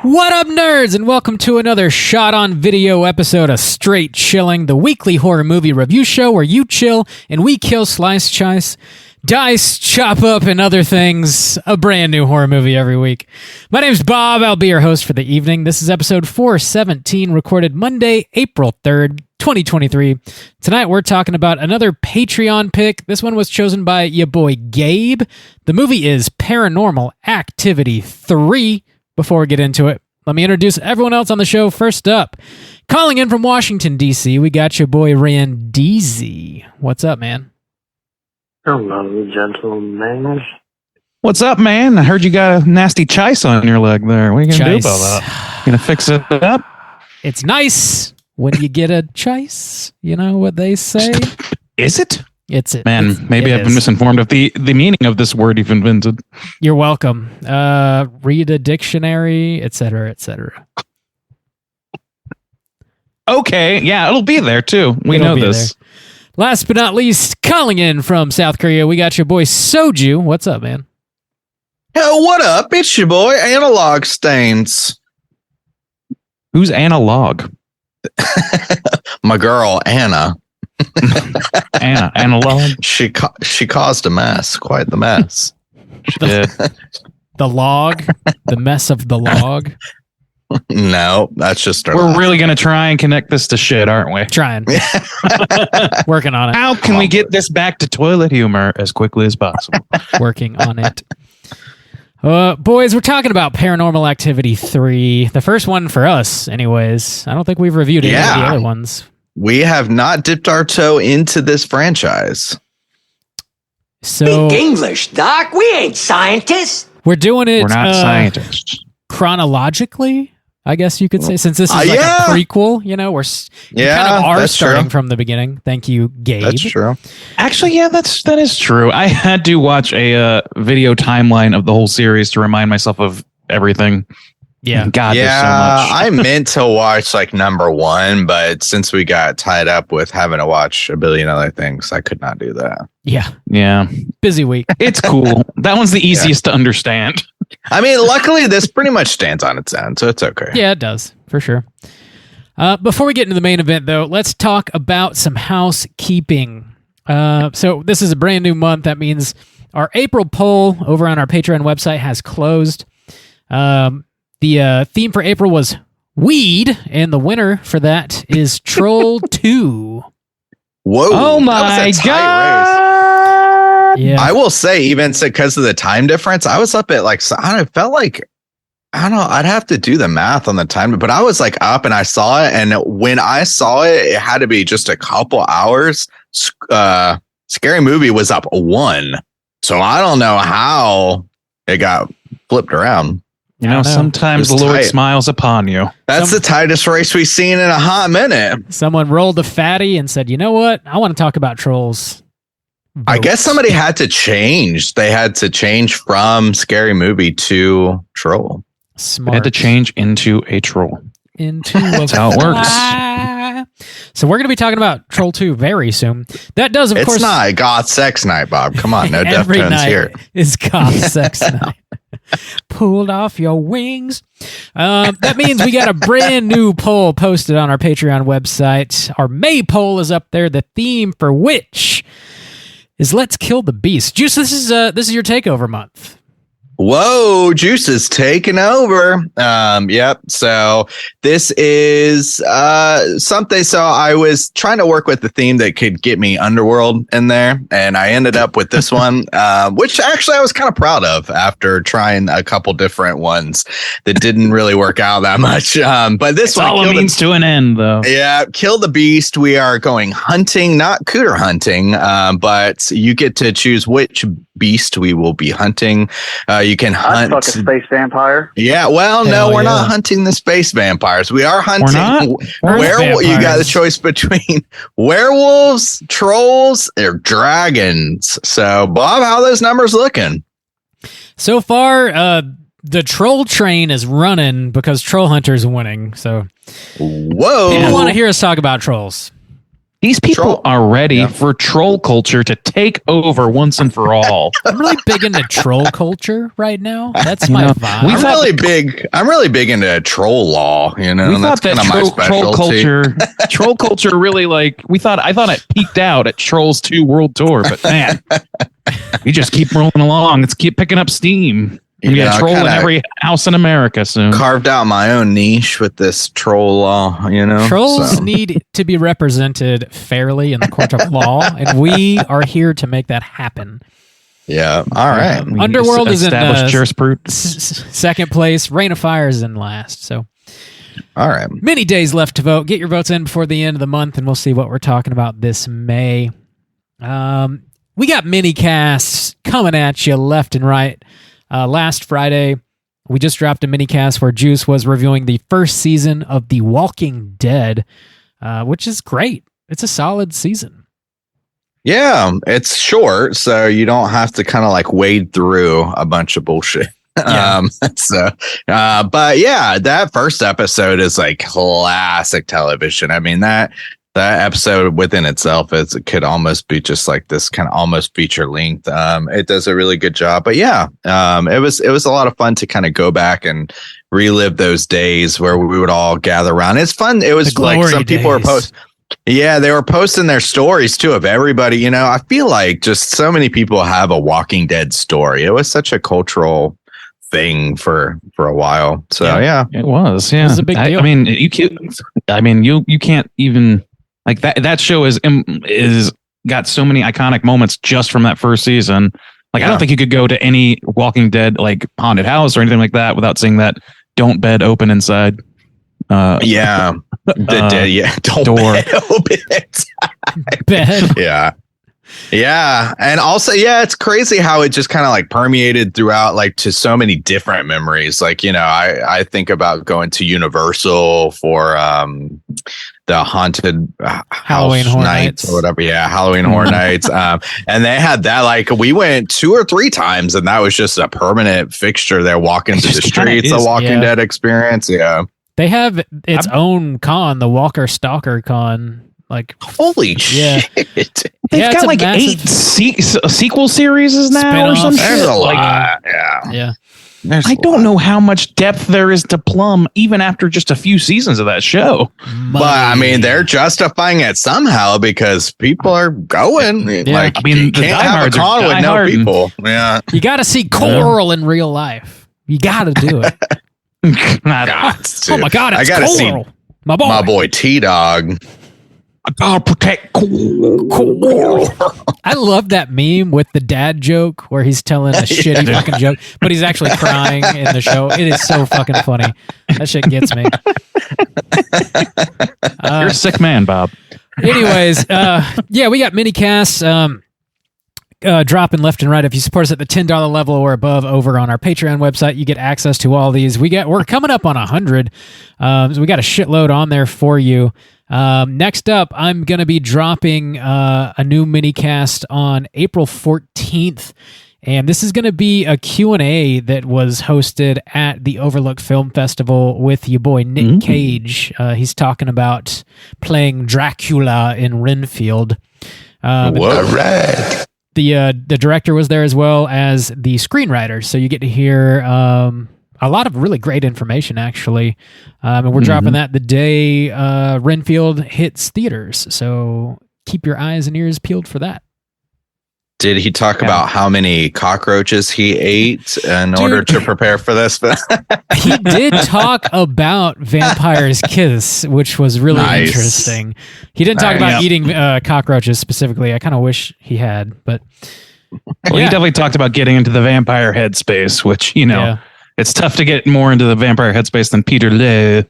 What up, nerds, and welcome to another shot-on-video episode of Straight Chilling, the weekly horror movie review show where you chill and we kill, slice, dice, chop up, and other things. A brand new horror movie every week. My name's Bob. I'll be your host for the evening. This is episode 417, recorded Monday, April 3rd, 2023. Tonight we're talking about another Patreon pick. This one was chosen by your boy Gabe. The movie is Paranormal Activity 3. Before we get into it, let me introduce everyone else on the show. First up, calling in from Washington, D.C., we got your boy Randeezy. What's up, man? Hello, gentlemen. What's up, man? I heard you got a nasty chice on your leg there. What are you going to do about that? You going to fix it up? It's nice when you get a chice. You know what they say? Is it? It's it. Man, maybe I've been misinformed of the meaning of this word you've invented. You're welcome. Read a dictionary, etc., etc. Okay, yeah, it'll be there too. We know this. There. Last but not least, calling in from South Korea, we got your boy Soju. What's up, man? Hell, what up? It's your boy Analog Stains. Who's Analog? My girl Anna. Analog. She caused a mess, quite the mess. The log, the mess of the log. No, that's just her. We're really gonna try and connect this to shit, aren't we? Trying, working on it. How can we get this back to toilet humor as quickly as possible? Working on it. Boys, we're talking about Paranormal Activity 3. The first one for us, anyways. I don't think we've reviewed any of the other ones. We have not dipped our toe into this franchise. So, Speak English, Doc. We ain't scientists. We're doing it. We're not scientists. Chronologically, I guess you could say, since this is like a prequel. You know, we're kind of are starting from the beginning. Thank you, Gabe. That's true. Actually, yeah, that is true. I had to watch a video timeline of the whole series to remind myself of everything. Yeah. God, there's so much. I meant to watch like number one, but since we got tied up with having to watch a billion other things, I could not do that. Yeah. Busy week. It's cool. That one's the easiest to understand. I mean, luckily, this pretty much stands on its own, so it's okay. Yeah, it does, for sure. Before we get into the main event, though, let's talk about some housekeeping. So this is a brand new month. That means our April poll over on our Patreon website has closed. The theme for April was weed, and the winner for that is Troll 2. Whoa! Oh my god! Yeah. I will say, even because of the time difference, I was up at like I felt like I'd have to do the math on the time, but I was like up and I saw it, and when I saw it, it had to be just a couple hours. Scary Movie was up 1, so I don't know how it got flipped around. You know, sometimes the Lord smiles upon you. That's the tightest race we've seen in a hot minute. Someone rolled a fatty and said, you know what? I want to talk about trolls. Votes. I guess somebody had to change. They had to change from Scary Movie to Troll. Smart. They had to change into a troll. That's how it works. So we're going to be talking about Troll 2 very soon. That does, of course. It's not goth sex night, Bob. Come on, no every Deftones night here. is goth sex night. Pulled off your wings. That means we got a brand new poll posted on our Patreon website. Our May poll is up there. The theme for which is Let's Kill the Beast. Juice, this is your takeover month. Whoa, Juice is taking over. Yep. So this is something. So I was trying to work with the theme that could get me Underworld in there, and I ended up with this one, which actually I was kind of proud of after trying a couple different ones that didn't really work out that much. But this one, all a means to an end, though. Yeah, Kill the Beast. We are going hunting, not cooter hunting, but you get to choose which beast we will be hunting. You can hunt. I'd fuck a space vampire. Yeah, well, no, we're not hunting the space vampires. We are hunting werewolves. You got the choice between werewolves, trolls, or dragons. So, Bob, how are those numbers looking? So far, the troll train is running because Troll Hunter's winning. So, whoa, people want to hear us talk about trolls. These people are ready for troll culture to take over once and for all. I'm really big into troll culture right now. That's my vibe. I'm really big into troll law. You know, we thought that troll culture really I thought it peaked out at Trolls 2 World Tour, but man, you just keep rolling along. Let's keep picking up steam. We got troll in every house in America soon. Carved out my own niche with this troll law, you know. Trolls need to be represented fairly in the court of law, and we are here to make that happen. Yeah. All right. Underworld is in jurisprudence. Second place. Reign of Fire is in last. So, all right. Many days left to vote. Get your votes in before the end of the month, and we'll see what we're talking about this May. We got mini casts coming at you left and right. Last Friday, we just dropped a mini cast where Juice was reviewing the first season of The Walking Dead, which is great. It's a solid season. Yeah, it's short, so you don't have to kind of like wade through a bunch of bullshit. Yeah. But yeah, that first episode is like classic television. I mean, that episode within itself could almost be just like this kind of almost feature length. It does a really good job. But yeah, it was a lot of fun to kind of go back and relive those days where we would all gather around. It's fun. It was like some people were they were posting their stories too of everybody. You know, I feel like just so many people have a Walking Dead story. It was such a cultural thing for a while. So yeah, it was. Yeah, it was a big deal. I mean, you can't even. Like that show is got so many iconic moments just from that first season. Like I don't think you could go to any Walking Dead like haunted house or anything like that without seeing that "Don't bed open inside." Don't door. bed open inside. Bed. Yeah. And also, it's crazy how it just kind of like permeated throughout, like to so many different memories. Like, you know, I think about going to Universal for the haunted Halloween Horror Nights or whatever. Yeah. Halloween Horror Nights. And they had that, like we went 2 or 3 times and that was just a permanent fixture there walking through the streets, a Walking Dead experience. Yeah. They have its own con, the Walker Stalker con. Like holy shit! They've got like 8 sequel series now or something. There's a lot. Yeah. I don't know how much depth there is to plumb, even after just a few seasons of that show. But I mean, they're justifying it somehow because people are going. Yeah. Like, I mean, you can't have a con with no people. Yeah, you got to see Coral in real life. You got to do it. Oh my god! I gotta see my boy T-Dog. I gotta protect Coral. I love that meme with the dad joke where he's telling a shitty fucking joke, but he's actually crying in the show. It is so fucking funny. That shit gets me. You're a sick man, Bob. Anyways, we got mini casts dropping left and right. If you support us at the $10 level or above over on our Patreon website, you get access to all these. We're coming up on 100, so we got a shitload on there for you. Next up, I'm going to be dropping a new mini cast on April 14th. And this is going to be a Q&A that was hosted at the Overlook Film Festival with your boy Nick Cage. He's talking about playing Dracula in Renfield. Right. The director was there as well as the screenwriter. So you get to hear a lot of really great information, actually. And we're dropping that the day Renfield hits theaters. So keep your eyes and ears peeled for that. Did he talk about how many cockroaches he ate in order to prepare for this? He did talk about Vampire's Kiss, which was really interesting. He didn't talk about eating cockroaches specifically. I kind of wish he had, but he definitely talked about getting into the vampire headspace, which, you know, it's tough to get more into the vampire headspace than Peter Le,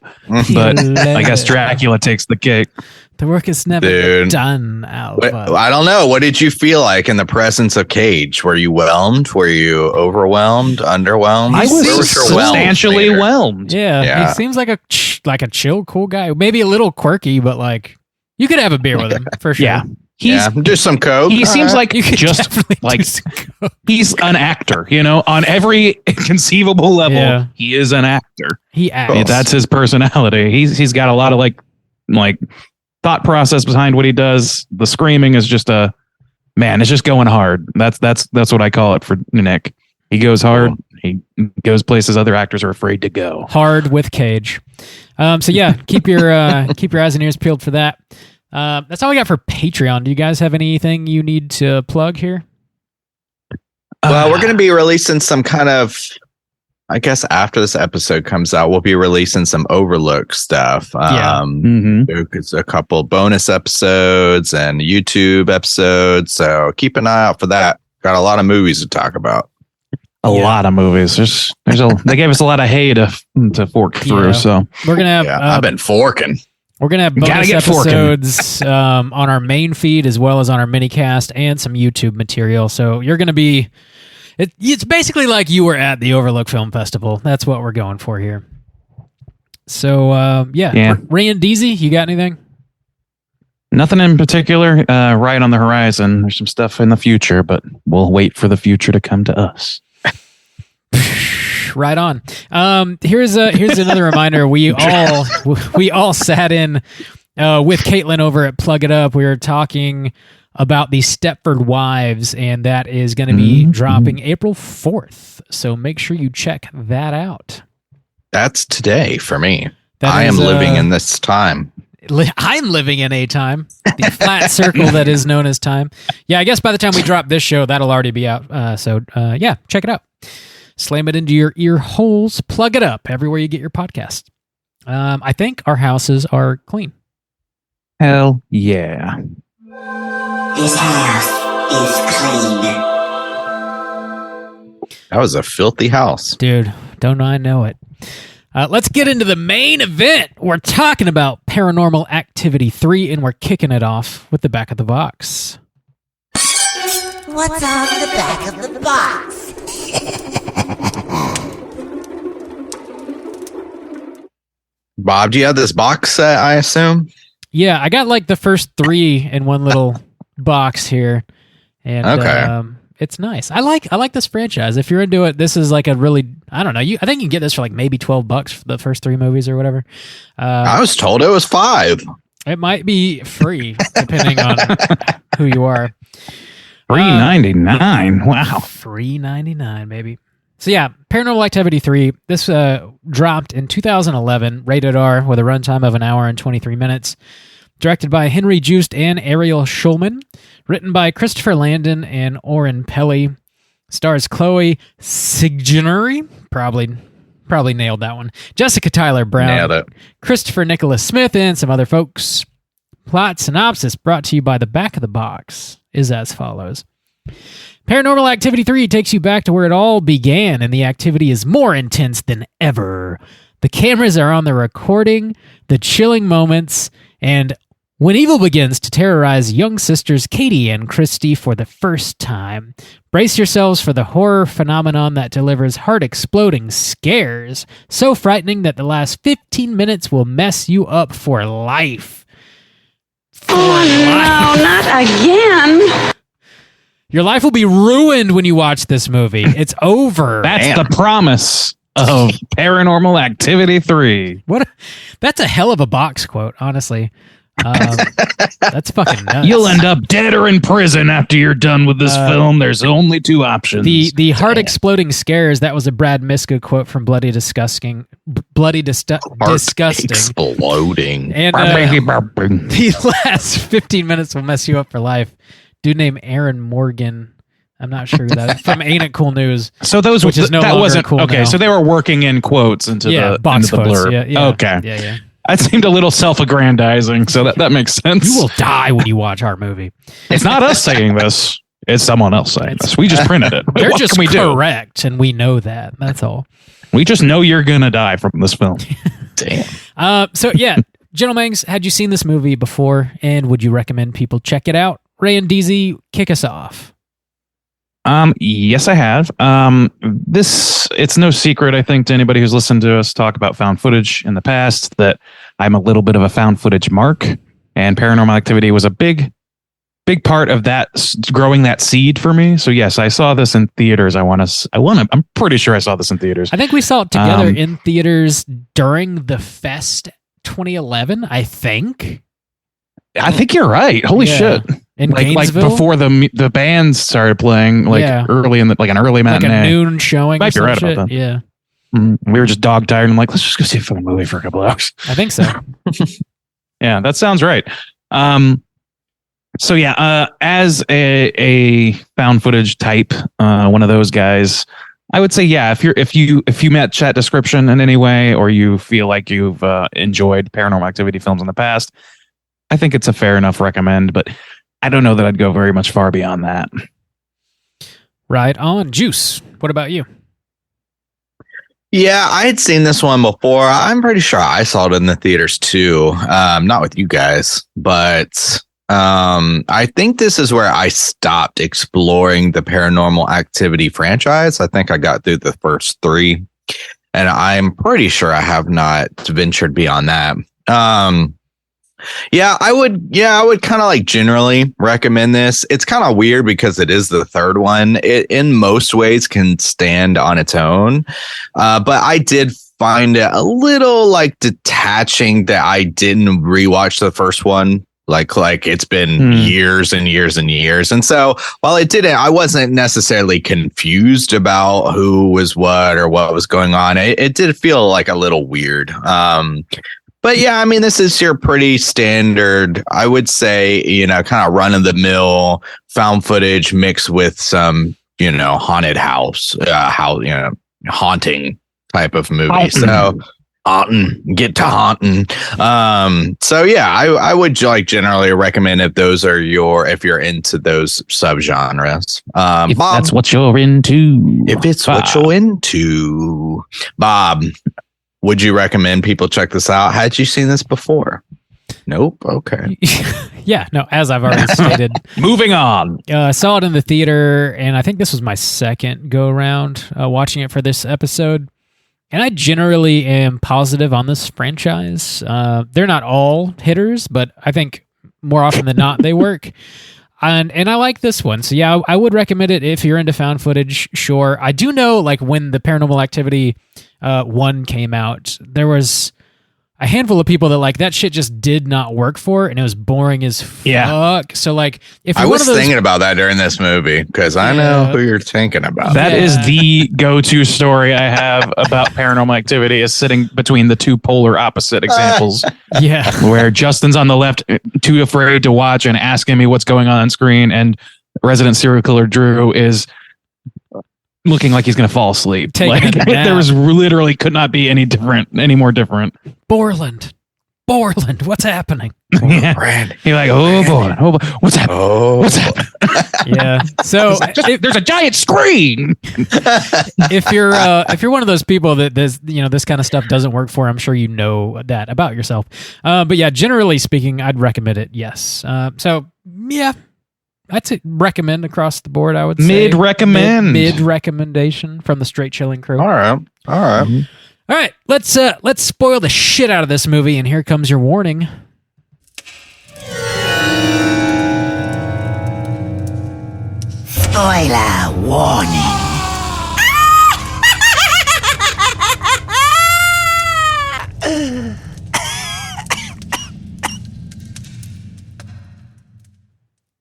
but I guess Dracula takes the cake. The work is never done, Alpha. I don't know. What did you feel like in the presence of Cage? Were you whelmed? Were you overwhelmed? Underwhelmed? I was substantially whelmed. Yeah, he seems like a chill, cool guy. Maybe a little quirky, but like you could have a beer with him for sure. Yeah. Just some coke. He seems like just like he's an actor, you know, on every conceivable level. Yeah. He is an actor. He acts. That's his personality. He's got a lot of like thought process behind what he does. The screaming is just it's just going hard. That's what I call it for Nick. He goes hard. He goes places other actors are afraid to go. Hard with Cage. So yeah, keep your eyes and ears peeled for that. That's all we got for Patreon. Do you guys have anything you need to plug here? Well, we're going to be releasing some kind of, I guess after this episode comes out, we'll be releasing some Overlook stuff. It's a couple bonus episodes and YouTube episodes. So keep an eye out for that. Got a lot of movies to talk about. A lot of movies. They gave us a lot of hay to fork through. So we're gonna have. I've been forking. We're gonna have bonus episodes on our main feed as well as on our minicast and some YouTube material. So you're gonna be. It's basically like you were at the Overlook Film Festival. That's what we're going for here. So Ray and Deezy, you got anything? Nothing in particular. Right on the horizon. There's some stuff in the future, but we'll wait for the future to come to us. Right on. Here's another reminder. We all sat in with Caitlin over at Plug It Up. We were talking about the Stepford Wives, and that is going to be dropping April 4th. So make sure you check that out. That's today for me. I am living in this time. I'm living in a time, the flat circle that is known as time. Yeah, I guess by the time we drop this show, that'll already be out. So check it out. Slam it into your ear holes. Plug it up everywhere you get your podcast. I think our houses are clean. Hell yeah. This house is clean. That was a filthy house. Dude, don't I know it. Let's get into the main event. We're talking about Paranormal Activity 3, and we're kicking it off with the back of the box. What's on the back of the box? Bob, do you have this box set, I assume? Yeah, I got like the first 3 in one little box here. And it's nice. I like this franchise. If you're into it, this is like a really, I don't know. I think you can get this for like maybe $12 for the first 3 movies or whatever. I was told it was $5. It might be free depending on who you are. $3.99. Wow. $3.99 maybe. So yeah, Paranormal Activity 3. This dropped in 2011, rated R, with a runtime of 1 hour and 23 minutes. Directed by Henry Joost and Ariel Schulman. Written by Christopher Landon and Oren Peli. Stars Chloe Signory. Probably nailed that one. Jessica Tyler Brown. Nailed it. Christopher Nicholas Smith and some other folks. Plot synopsis brought to you by the back of the box is as follows. Paranormal Activity 3 takes you back to where it all began, and the activity is more intense than ever. The cameras are on the recording, the chilling moments, and when evil begins to terrorize young sisters Katie and Kristi for the first time, brace yourselves for the horror phenomenon that delivers heart-exploding scares, so frightening that the last 15 minutes will mess you up for life. No, not again. Your life will be ruined when you watch this movie. It's over. That's the promise of Paranormal Activity 3. That's a hell of a box quote, honestly. That's fucking nuts. You'll end up dead or in prison after you're done with this film. There's only 2 options. The heart exploding scares, that was a Brad Miska quote from Bloody Disgusting. Disgusting. Exploding. And the last 15 minutes will mess you up for life. Dude named Aaron Morgan. I'm not sure that from Ain't It Cool News. So those which is no that longer wasn't cool okay. now. So they were working in quotes into the box into the quotes. blurb. Yeah. Okay. Yeah. That seemed a little self-aggrandizing, so that makes sense. You will die when you watch our movie. It's not us saying this. It's someone else saying this. We just printed it. They're What just can we do? correct, and we know that. That's all. We just know you're going to die from this film. Damn. So, yeah, gentlemen, had you seen this movie before, and would you recommend people check it out? Ray and DZ, kick us off. Yes, I have. It's no secret, I think, to anybody who's listened to us talk about found footage in the past, that I'm a little bit of a found footage mark, and Paranormal Activity was a big part of that, growing that seed for me. So yes, I saw this in theaters. I'm pretty sure I saw this in theaters. I think we saw it together in theaters during the Fest 2011, I think. I think you're right. Holy shit! In like Gainesville? before the bands started playing, early in an early matinee, like a noon showing. Might be right shit. about that. Yeah, we were just dog tired. And I'm like, let's just go see a fucking movie for a couple hours. I think so. Yeah, that sounds right. So yeah, as a found footage type, one of those guys, I would say, yeah, if you met chat description in any way, or you feel like you've enjoyed Paranormal Activity films in the past, I think it's a fair enough recommend. But I don't know that I'd go very much far beyond that. Right on. Juice, what about you? Yeah, I had seen this one before. I'm pretty sure I saw it in the theaters too. Not with you guys, but I think this is where I stopped exploring the Paranormal Activity franchise. I think I got through the first 3, and I'm pretty sure I have not ventured beyond that. I would kind of like generally recommend this. It's kind of weird because it is the third one. It in most ways can stand on its own. But I did find it a little like detaching that I didn't rewatch the first one. Like it's been years and years and years. And so while it didn't, I wasn't necessarily confused about who was what or what was going on. It did feel like a little weird. But yeah, I mean, this is your pretty standard, I would say, kind of run of the mill found footage mixed with some, haunted house, haunting type of movie. So get to haunting. So yeah, I would like generally recommend if you're into those subgenres. If Bob, that's what you're into. If it's what you're into, Bob, would you recommend people check this out? Had you seen this before? Nope. Okay. Yeah, no, as I've already stated. Moving on. I saw it in the theater, and I think this was my second go around watching it for this episode. And I generally am positive on this franchise. They're not all hitters, but I think more often than not they work. And I like this one. So yeah, I would recommend it if you're into found footage, sure. I do know, like, when the Paranormal Activity 1 came out, there was a handful of people that like that shit just did not work for, and it was boring as fuck. Yeah. So like, if I was thinking about that during this movie because I know who you're thinking about. That is the go-to story I have about Paranormal Activity, is sitting between the two polar opposite examples. Yeah, where Justin's on the left, too afraid to watch and asking me what's going on screen, and resident serial killer Drew is looking like he's going to fall asleep. There was literally could not be any more different. Borland, what's happening? Yeah. You're like, oh boy, what's happening? What's happening? Yeah. So there's a giant screen. If you're one of those people that this kind of stuff doesn't work for, I'm sure you know that about yourself. But yeah, generally speaking, I'd recommend it. Yes. So yeah. I'd say recommend across the board, I would say. Mid recommendation from the Straight Chilling crew. All right. Mm-hmm. All right. Let's spoil the shit out of this movie, and here comes your warning. Spoiler warning.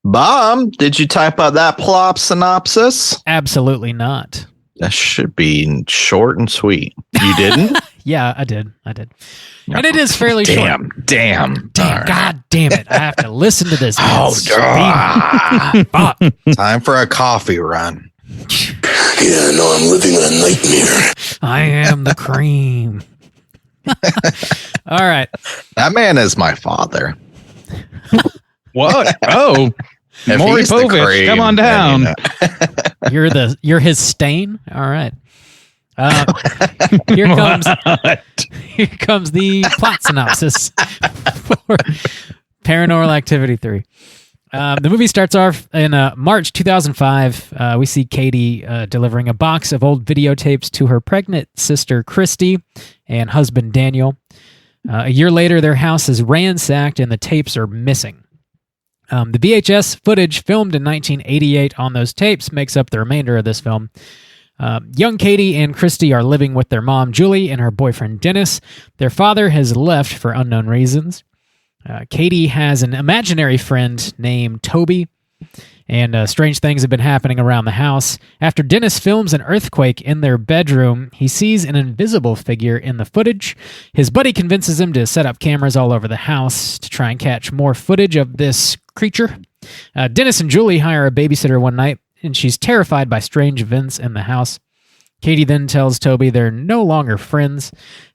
Bob, did you type out that plot synopsis? Absolutely not. That should be short and sweet. You didn't? Yeah, I did. And it is fairly short. Damn. Right. God damn it. I have to listen to this. Fuck. Time for a coffee run. Yeah, no, I'm living in a nightmare. I am the cream. All right. That man is my father. What? Oh. Maury Povich, come on down. You're his stain. All right. Here comes the plot synopsis for Paranormal Activity 3. The movie starts off in March 2005. We see Katie delivering a box of old videotapes to her pregnant sister Kristi and husband Daniel. A year later, their house is ransacked and the tapes are missing. The VHS footage filmed in 1988 on those tapes makes up the remainder of this film. Young Katie and Kristi are living with their mom, Julie, and her boyfriend, Dennis. Their father has left for unknown reasons. Katie has an imaginary friend named Toby, and strange things have been happening around the house. After Dennis films an earthquake in their bedroom, he sees an invisible figure in the footage. His buddy convinces him to set up cameras all over the house to try and catch more footage of this creature. Dennis and Julie hire a babysitter one night, and she's terrified by strange events in the house. Katie then tells Toby they're no longer friends.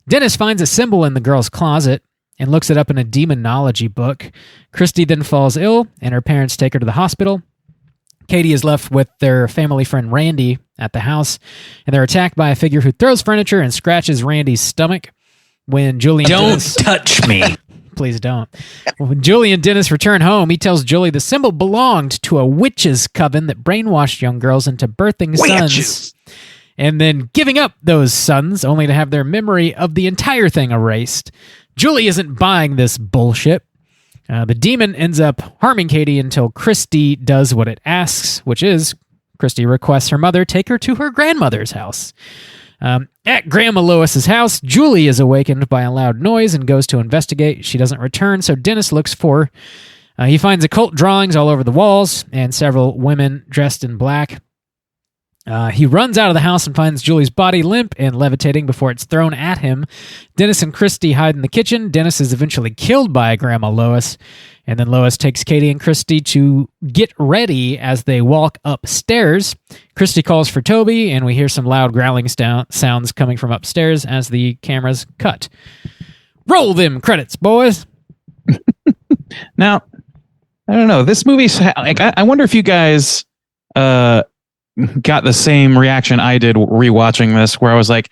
Dennis finds a symbol in the girl's closet and looks it up in a demonology book. Kristi then falls ill, and her parents take her to the hospital. Katie is left with their family friend Randy at the house, and they're attacked by a figure who throws furniture and scratches Randy's stomach. When Julie and Dennis, touch me. Please don't. When Julie and Dennis return home, he tells Julie the symbol belonged to a witch's coven that brainwashed young girls into birthing sons, and then giving up those sons only to have their memory of the entire thing erased. Julie isn't buying this bullshit. The demon ends up harming Katie until Kristi does what it asks, which is Kristi requests her mother take her to her grandmother's house. At Grandma Lois's house, Julie is awakened by a loud noise and goes to investigate. She doesn't return, so Dennis looks for her. He finds occult drawings all over the walls and several women dressed in black. He runs out of the house and finds Julie's body limp and levitating before it's thrown at him. Dennis and Kristi hide in the kitchen. Dennis is eventually killed by Grandma Lois, and then Lois takes Katie and Kristi to get ready as they walk upstairs. Kristi calls for Toby, and we hear some loud growling sounds coming from upstairs as the cameras cut. Roll them credits, boys! Now, I don't know. This movie's like, I wonder if you guys got the same reaction I did rewatching this, where I was like,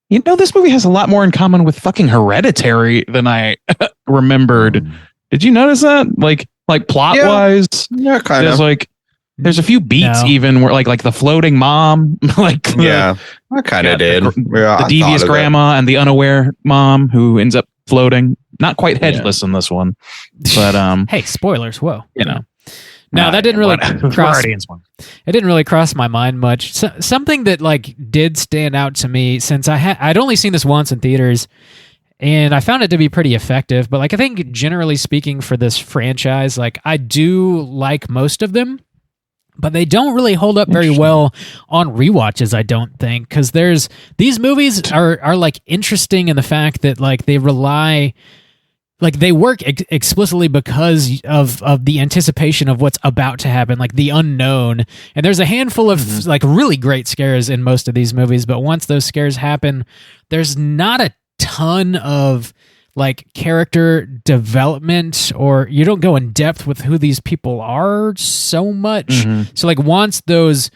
you know, this movie has a lot more in common with fucking Hereditary than I remembered. Did you notice that? Like plot wise, yeah, kind of. Like, there's a few beats even where like the floating mom, like I kind of did. The devious grandma and the unaware mom who ends up floating, not quite headless in this one, but hey, spoilers! Whoa, you know. No, that didn't really cross. It didn't really cross my mind much. Something that like did stand out to me, since I'd only seen this once in theaters, and I found it to be pretty effective. But like, I think generally speaking for this franchise, like I do like most of them, but they don't really hold up very well on rewatches, I don't think, because these movies are like interesting in the fact that like they rely. Like, they work explicitly because of the anticipation of what's about to happen, like the unknown. And there's a handful of like really great scares in most of these movies, but once those scares happen, there's not a ton of like character development, or you don't go in depth with who these people are so much. So like once those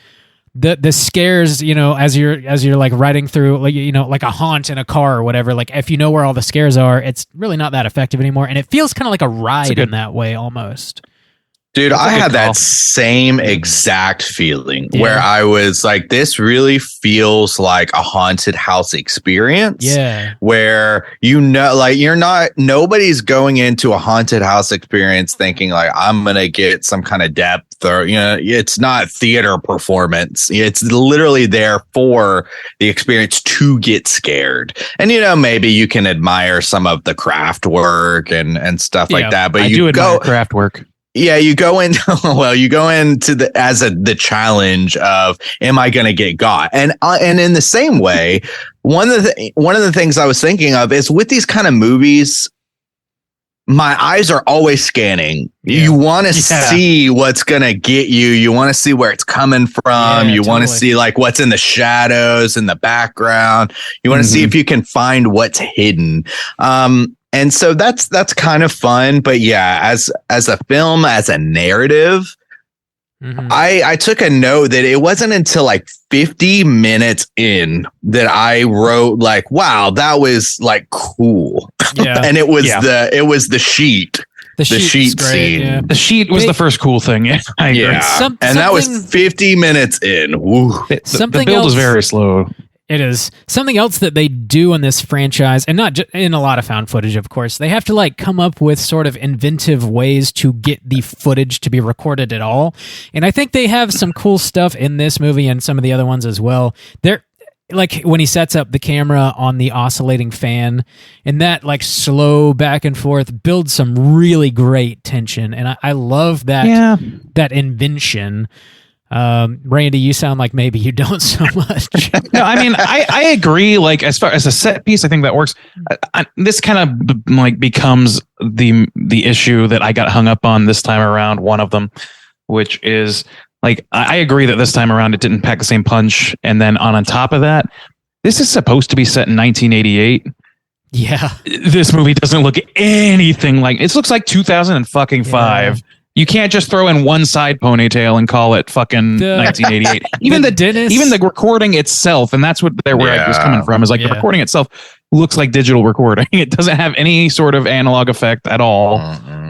the scares, you know, as you're like riding through, like, you know, like a haunt in a car or whatever, like if you know where all the scares are, it's really not that effective anymore, and it feels kind of like a ride in that way almost. Dude, I had that same exact feeling where I was like, this really feels like a haunted house experience. Yeah. Where, you know, like nobody's going into a haunted house experience thinking like, I'm going to get some kind of depth, or, you know, it's not theater performance. It's literally there for the experience to get scared. And, you know, maybe you can admire some of the craft work and stuff like that. But I do admire craft work. Yeah, you go into the challenge of, am I going to get got? And in the same way, one of the things I was thinking of is with these kind of movies, my eyes are always scanning. Yeah. You want to see what's going to get you. You want to see where it's coming from. You want to see like what's in the shadows in the background. You want to see if you can find what's hidden. And so that's kind of fun. But yeah, as a film, as a narrative, I took a note that it wasn't until like 50 minutes in that I wrote like, wow, that was like cool. Yeah. And it was the sheet. The sheet scene. Yeah. The sheet was the first cool thing. Yeah. And that was 50 minutes in. Woo. The build was very slow. It is. Something else that they do in this franchise, and not in a lot of found footage, of course, they have to like come up with sort of inventive ways to get the footage to be recorded at all. And I think they have some cool stuff in this movie and some of the other ones as well. like when he sets up the camera on the oscillating fan, and that like slow back and forth builds some really great tension, and I love that that invention. Randy, you sound like maybe you don't so much. No, I mean, I agree. Like, as far as a set piece, I think that works. This kind of like becomes the issue that I got hung up on this time around. One of them, which is like, I agree that this time around it didn't pack the same punch. And then on top of that, this is supposed to be set in 1988. Yeah, this movie doesn't look anything like it. Looks like 2005. Yeah. You can't just throw in one side ponytail and call it fucking 1988. Even the recording itself, and that's where I was coming from, is like the recording itself looks like digital recording. It doesn't have any sort of analog effect at all.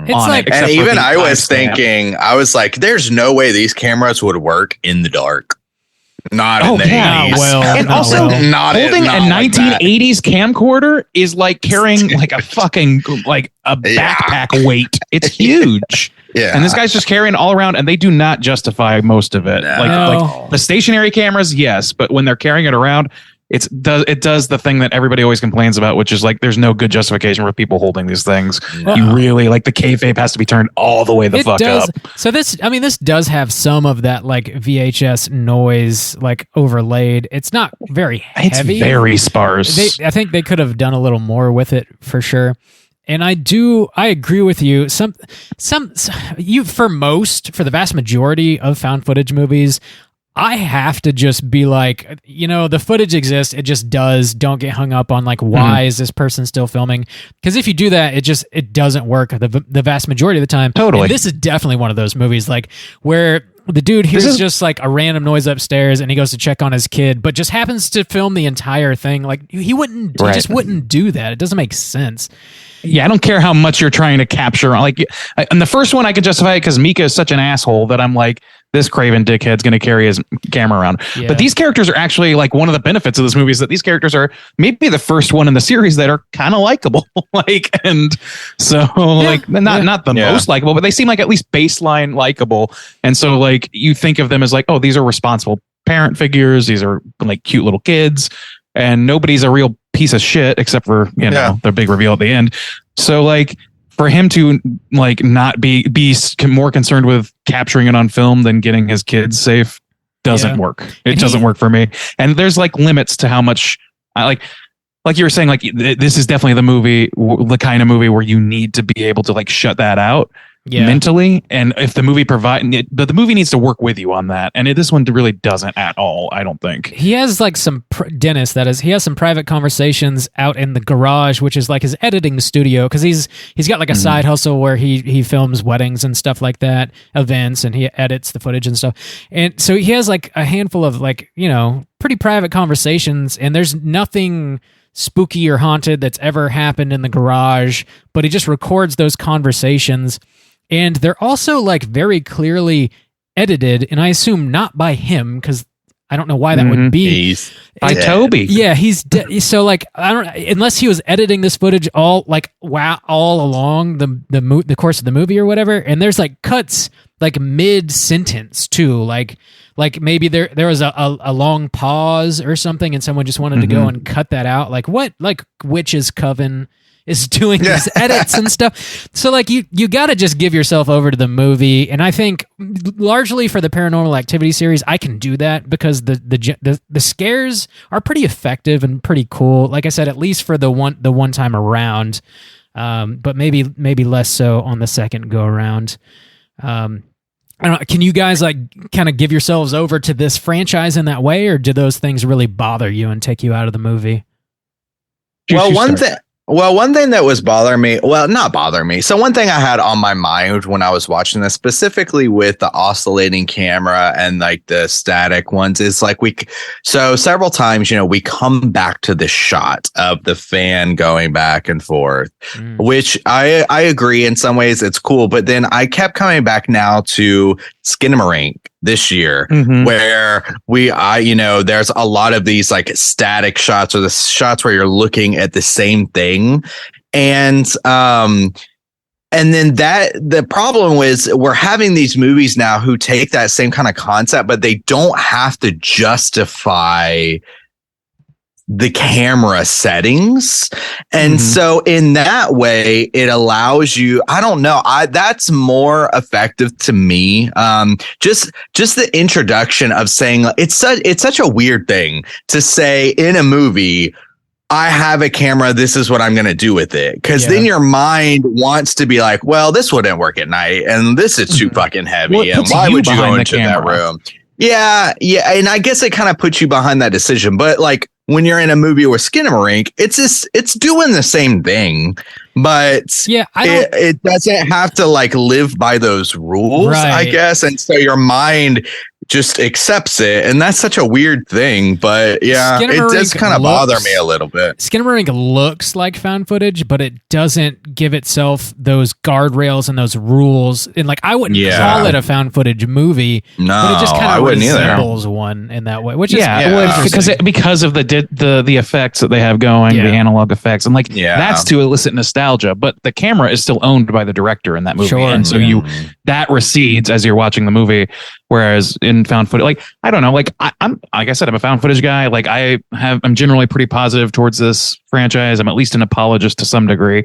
It's like, and even I was thinking, I was like, there's no way these cameras would work in the dark. Not in the 80s. And also, holding a 1980s camcorder is like carrying like a fucking like a backpack weight. It's huge. Yeah. And this guy's just carrying all around, and they do not justify most of it. Like the stationary cameras, yes, but when they're carrying it around, it does the thing that everybody always complains about, which is like there's no good justification for people holding these things. You really like the kayfabe has to be turned all the way the fuck up. So this does have some of that like VHS noise like overlaid. It's not very heavy. It's very sparse. I think they could have done a little more with it for sure. And I agree with you. For the vast majority of found footage movies, I have to just be like, the footage exists. It just does. Don't get hung up on like, why is this person still filming? Because if you do that, it doesn't work the vast majority of the time. Totally. And this is definitely one of those movies like where the dude hears just like a random noise upstairs and he goes to check on his kid, but just happens to film the entire thing. Like he just wouldn't do that. It doesn't make sense. Yeah, I don't care how much you're trying to capture. Like, and the first one I could justify it because Mika is such an asshole that I'm like, this craven dickhead's going to carry his camera around. Yeah. But these characters are actually like one of the benefits of this movie is that these characters are maybe the first one in the series that are kind of likable. Not the most likable, but they seem like at least baseline likable. And so like you think of them as like, oh, these are responsible parent figures. These are like cute little kids. And nobody's a real piece of shit except for their big reveal at the end. So like for him to like not be more concerned with capturing it on film than getting his kids safe doesn't work. It doesn't work for me. And there's like limits to how much I like you were saying, like this is definitely the kind of movie where you need to be able to like shut that out. Mentally, and if the movie the movie needs to work with you on that, and this one really doesn't at all. I don't think he has like some Dennis. That is, he has some private conversations out in the garage, which is like his editing studio because he's got like a side hustle where he films weddings and stuff like that, events, and he edits the footage and stuff. And so he has like a handful of like pretty private conversations, and there's nothing spooky or haunted that's ever happened in the garage, but he just records those conversations. And they're also like very clearly edited, and I assume not by him because I don't know why that would be. By Toby. Yeah, he's so like I don't unless he was editing this footage all along the course of the movie or whatever. And there's like cuts like mid sentence too, like maybe there was a long pause or something, and someone just wanted to go and cut that out. Like what? Like Witch's Coven is doing these edits and stuff. So like you got to just give yourself over to the movie. And I think largely for the Paranormal Activity series, I can do that because the scares are pretty effective and pretty cool. Like I said, at least for the one time around, but maybe less so on the second go around. I don't know, can you guys like kind of give yourselves over to this franchise in that way, or do those things really bother you and take you out of the movie? One thing that was bothering me, not bothering me. So one thing I had on my mind when I was watching this, specifically with the oscillating camera and like the static ones, is like so several times, we come back to the shot of the fan going back and forth, which I agree in some ways it's cool. But then I kept coming back now to Skinamarink this year, where there's a lot of these like static shots or the shots where you're looking at the same thing. And then the problem was we're having these movies now who take that same kind of concept, but they don't have to justify the camera settings. And so in that way, it allows you, I don't know, that's more effective to me. Just the introduction of saying it's such a weird thing to say in a movie, I have a camera, this is what I'm going to do with it. Because then your mind wants to be like, well, this wouldn't work at night. And this is too fucking heavy. Well, and why would you go into that room? Yeah. And I guess it kind of puts you behind that decision. But like when you're in a movie with Skinamarink, it's doing the same thing. But it doesn't have to like live by those rules, I guess. And so your mind just accepts it, and that's such a weird thing. But yeah, it does kind of bother me a little bit. Skinamarink looks like found footage, but it doesn't give itself those guardrails and those rules. And like, I wouldn't call it a found footage movie. No, but it just kind of resembles one in that way. Which is because of the effects that they have going, the analog effects, and like that's to elicit nostalgia. But the camera is still owned by the director in that movie, and so that recedes as you're watching the movie. Whereas in found footage, like, I don't know, like I'm like I said, I'm a found footage guy. Like I'm generally pretty positive towards this franchise. I'm at least an apologist to some degree.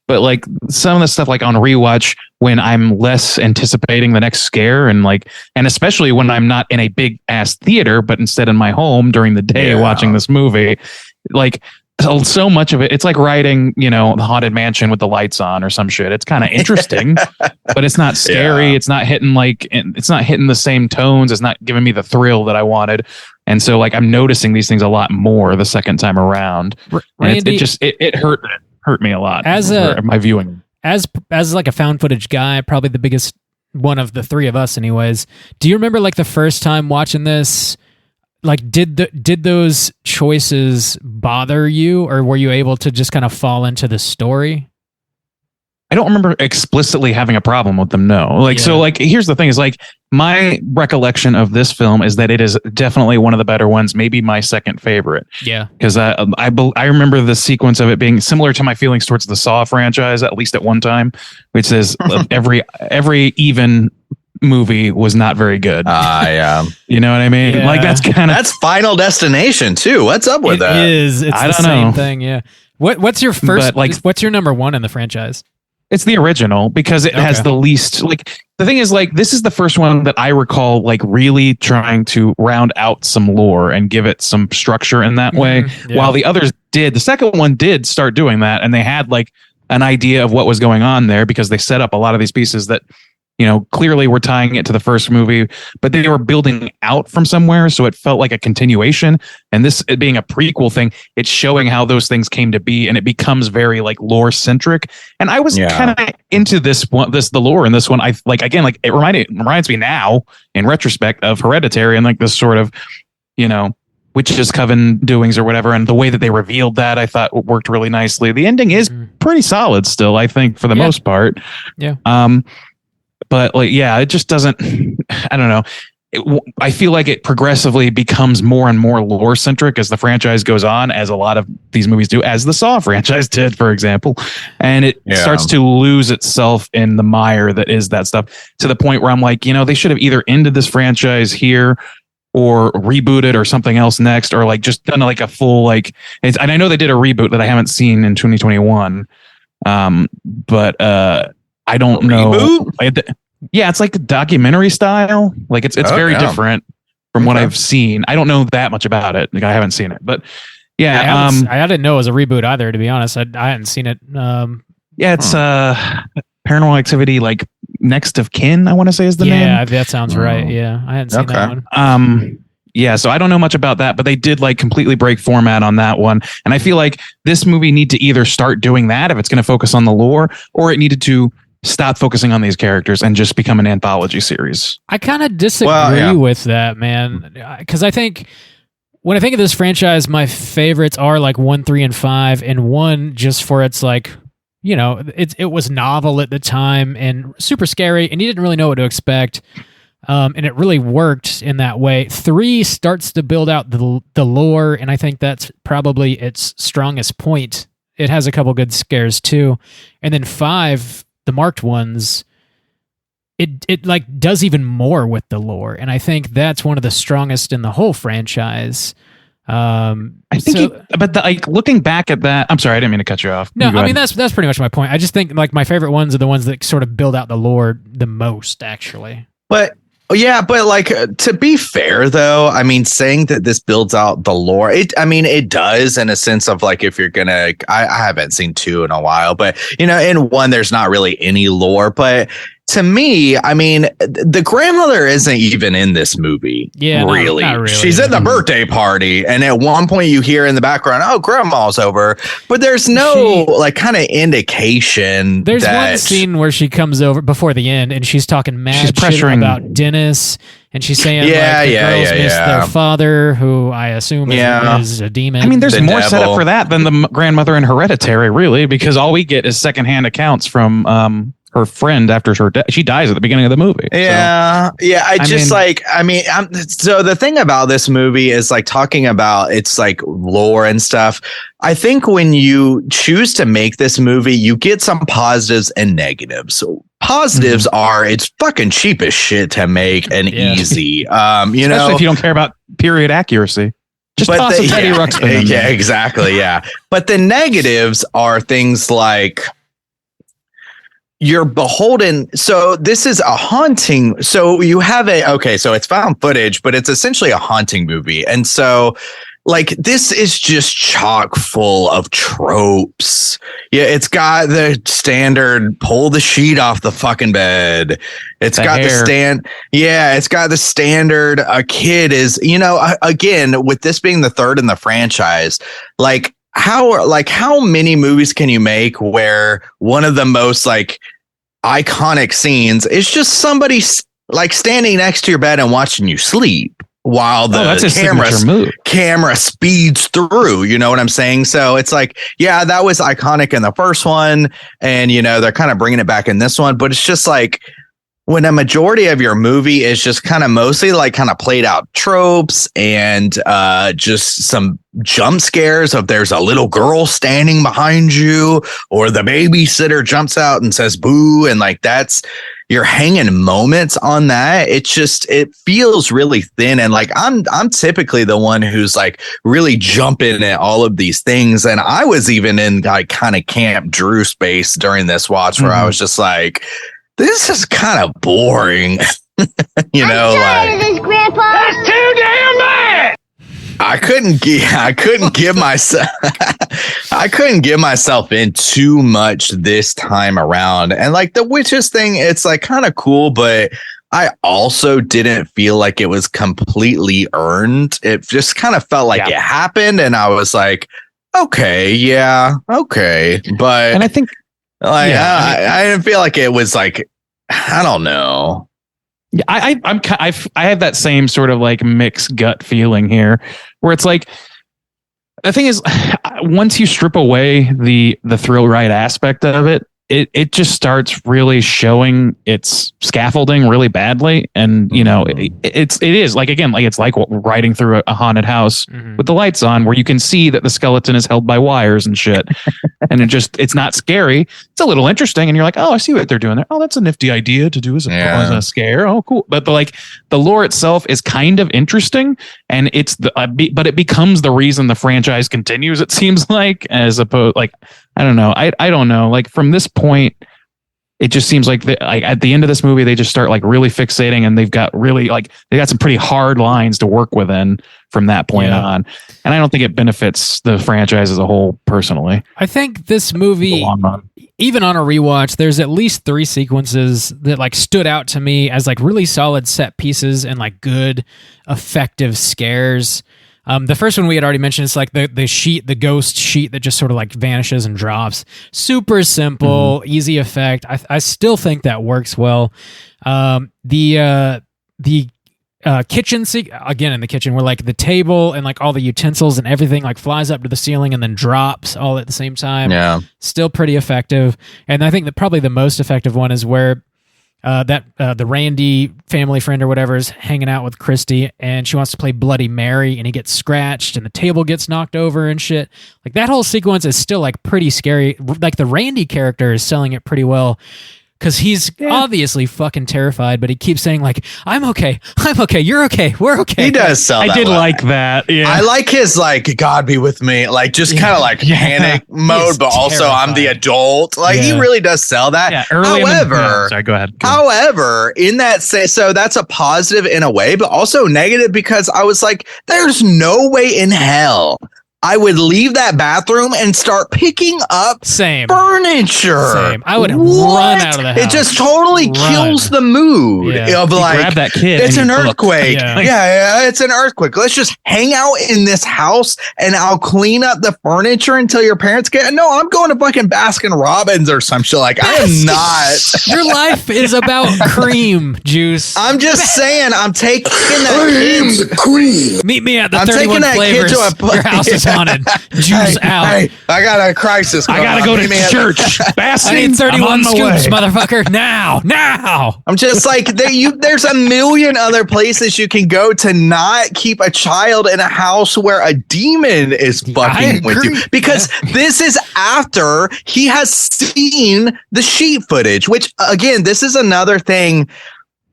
But like some of the stuff, like on rewatch, when I'm less anticipating the next scare, and especially when I'm not in a big ass theater, but instead in my home during the day watching this movie, like. So much of it, it's like riding, the Haunted Mansion with the lights on or some shit. It's kind of interesting, but it's not scary. Yeah. It's not hitting the same tones. It's not giving me the thrill that I wanted. And so like I'm noticing these things a lot more the second time around. Randy, it hurt me a lot as my viewing. As like a found footage guy, probably the biggest one of the three of us anyways. Do you remember like the first time watching this? Like, did those choices bother you, or were you able to just kind of fall into the story? I don't remember explicitly having a problem with them. No, so like, here's the thing: is like my recollection of this film is that it is definitely one of the better ones, maybe my second favorite. Yeah, because I remember the sequence of it being similar to my feelings towards the Saw franchise, at least at one time, which is every even movie was not very good. You know what I mean? Like that's Final Destination too. What's up with that? It's the same thing. Yeah. What's your first? What's your number one in the franchise? It's the original because it has the least. Like the thing is, like this is the first one that I recall like really trying to round out some lore and give it some structure in that way. Yeah. While the others did, the second one did start doing that, and they had like an idea of what was going on there because they set up a lot of these pieces that. Clearly we're tying it to the first movie, but they were building out from somewhere. So it felt like a continuation. And this it being a prequel thing, it's showing how those things came to be. And it becomes very like lore centric. And I was kind of into the lore in this one. It reminds me now in retrospect of Hereditary and like this sort of, witches coven doings or whatever. And the way that they revealed that I thought worked really nicely. The ending is pretty solid still, I think, for the most part. Yeah. But like, it just doesn't, I don't know. I feel like it progressively becomes more and more lore centric as the franchise goes on, as a lot of these movies do, as the Saw franchise did, for example. And it starts to lose itself in the mire that is that stuff, to the point where I'm like, they should have either ended this franchise here or rebooted or something else next, or like just done like a full, and I know they did a reboot that I haven't seen in 2021. But I don't know. It's like a documentary style. Like it's very different from what I've seen. I don't know that much about it. Like I haven't seen it, but I didn't know it was a reboot either. To be honest, I hadn't seen it. It's Paranormal Activity, like Next of Kin, I want to say is the name. Yeah, that sounds right. Yeah, I hadn't seen that one. So I don't know much about that, but they did like completely break format on that one. And I feel like this movie need to either start doing that if it's going to focus on the lore, or it needed to stop focusing on these characters and just become an anthology series. I kind of disagree with that, man. Because I think when I think of this franchise, my favorites are like 1, 3, and 5, and 1 just for its like, it was novel at the time and super scary, and you didn't really know what to expect. And it really worked in that way. 3 starts to build out the lore, and I think that's probably its strongest point. It has a couple good scares too. And then 5, the marked ones, it like does even more with the lore, and I think that's one of the strongest in the whole franchise. I think, like looking back at that, I'm sorry, I didn't mean to cut you off. No, I mean that's pretty much my point. I just think like my favorite ones are the ones that sort of build out the lore the most, actually. But yeah, but like to be fair though, I mean, saying that this builds out the lore, it does in a sense of like if you're gonna, I haven't seen 2 in a while, but you know, in 1 there's not really any lore, but to me, I mean, the grandmother isn't even in this movie. Yeah, really. Not really. She's at the birthday party, and at one point you hear in the background, "Oh, grandma's over," but there's no like kind of indication. There's one scene where she comes over before the end, and she's talking mad shit about Dennis, and she's saying the girls miss their father, who I assume is a demon. I mean, there's more set up for that than the grandmother in Hereditary, really, because all we get is secondhand accounts from her friend after she dies at the beginning of the movie. Yeah. So, yeah. So the thing about this movie is like talking about its like lore and stuff. I think when you choose to make this movie, you get some positives and negatives. So positives are it's fucking cheap as shit to make and easy. Especially if you don't care about period accuracy. Just toss a Teddy Ruxpin in there. Yeah, exactly. Yeah. But the negatives are things like you're beholden. So this is a haunting. So you have so it's found footage, but it's essentially a haunting movie. And so like this is just chock full of tropes. Yeah, it's got the standard pull the sheet off the fucking bed. It's got the standard a kid is, again, with this being the third in the franchise, like how many movies can you make where one of the most like iconic scenes is just somebody like standing next to your bed and watching you sleep while the camera speeds through, you know what I'm saying? So it's like, yeah, that was iconic in the first one, and they're kind of bringing it back in this one, but it's just like when a majority of your movie is just kind of mostly like kind of played out tropes and just some jump scares of there's a little girl standing behind you or the babysitter jumps out and says boo, and like that's you're hanging moments on that. It feels really thin, and like I'm typically the one who's like really jumping at all of these things, and I was even in like kind of Camp Drew space during this watch where I was just like, this is kind of boring. I'm tired of this, Grandpa. That's too damn bad. I couldn't give myself in too much this time around. And like the witches thing, it's like kind of cool, but I also didn't feel like it was completely earned. It just kind of felt like it happened, and I was like, okay, yeah, okay. But and I think I didn't feel like it was like, I don't know. Yeah, I have that same sort of like mixed gut feeling here, where it's like the thing is, once you strip away the thrill ride aspect of it, it just starts really showing its scaffolding really badly, and it is like, again, like it's like riding through a haunted house with the lights on, where you can see that the skeleton is held by wires and shit, and it's not scary. It's a little interesting, and you're like, oh, I see what they're doing there. Oh, that's a nifty idea to do as a scare. Oh, cool. But the lore itself is kind of interesting, and but it becomes the reason the franchise continues. It seems like, as opposed like. I don't know. I don't know. Like from this point, it just seems like at the end of this movie, they just start like really fixating, and they got some pretty hard lines to work within from that point on. And I don't think it benefits the franchise as a whole personally. I think this movie, even on a rewatch, there's at least 3 sequences that like stood out to me as like really solid set pieces and like good, effective scares. The first one we had already mentioned is like the ghost sheet that just sort of like vanishes and drops. Super simple, easy effect. I still think that works well. The kitchen again in the kitchen where like the table and like all the utensils and everything like flies up to the ceiling and then drops all at the same time. Yeah, still pretty effective. And I think that probably the most effective one is where the Randy family friend or whatever is hanging out with Kristi, and she wants to play Bloody Mary, and he gets scratched and the table gets knocked over and shit. Like that whole sequence is still like pretty scary. Like the Randy character is selling it pretty well, because he's obviously fucking terrified, but he keeps saying like, I'm okay, you're okay, we're okay. He does sell that. I did like that. Yeah. I like his like, God be with me, like just kind of like panic mode, but also I'm the adult. Like he really does sell that. Yeah, However, go ahead. However, in that so that's a positive in a way, but also negative because I was like, there's no way in hell I would leave that bathroom and start picking up furniture. I would run out of the house. It just totally kills the mood of like, grab that kid. It's an earthquake. Yeah. It's an earthquake. Let's just hang out in this house and I'll clean up the furniture until your parents get. No, I'm going to fucking Baskin Robbins or some shit. Like, I am not. Your life is about cream juice. I'm just saying, I'm taking that cream. Meet me at the I'm 31 taking that flavors. kid to a Your house is haunted. Juice out. Hey, I got a crisis. I gotta go to church. I need 31 scoops, motherfucker. Now. I'm just like, there's a million other places you can go to not keep a child in a house where a demon is fucking with you. Because this is after he has seen the sheet footage, which again, this is another thing.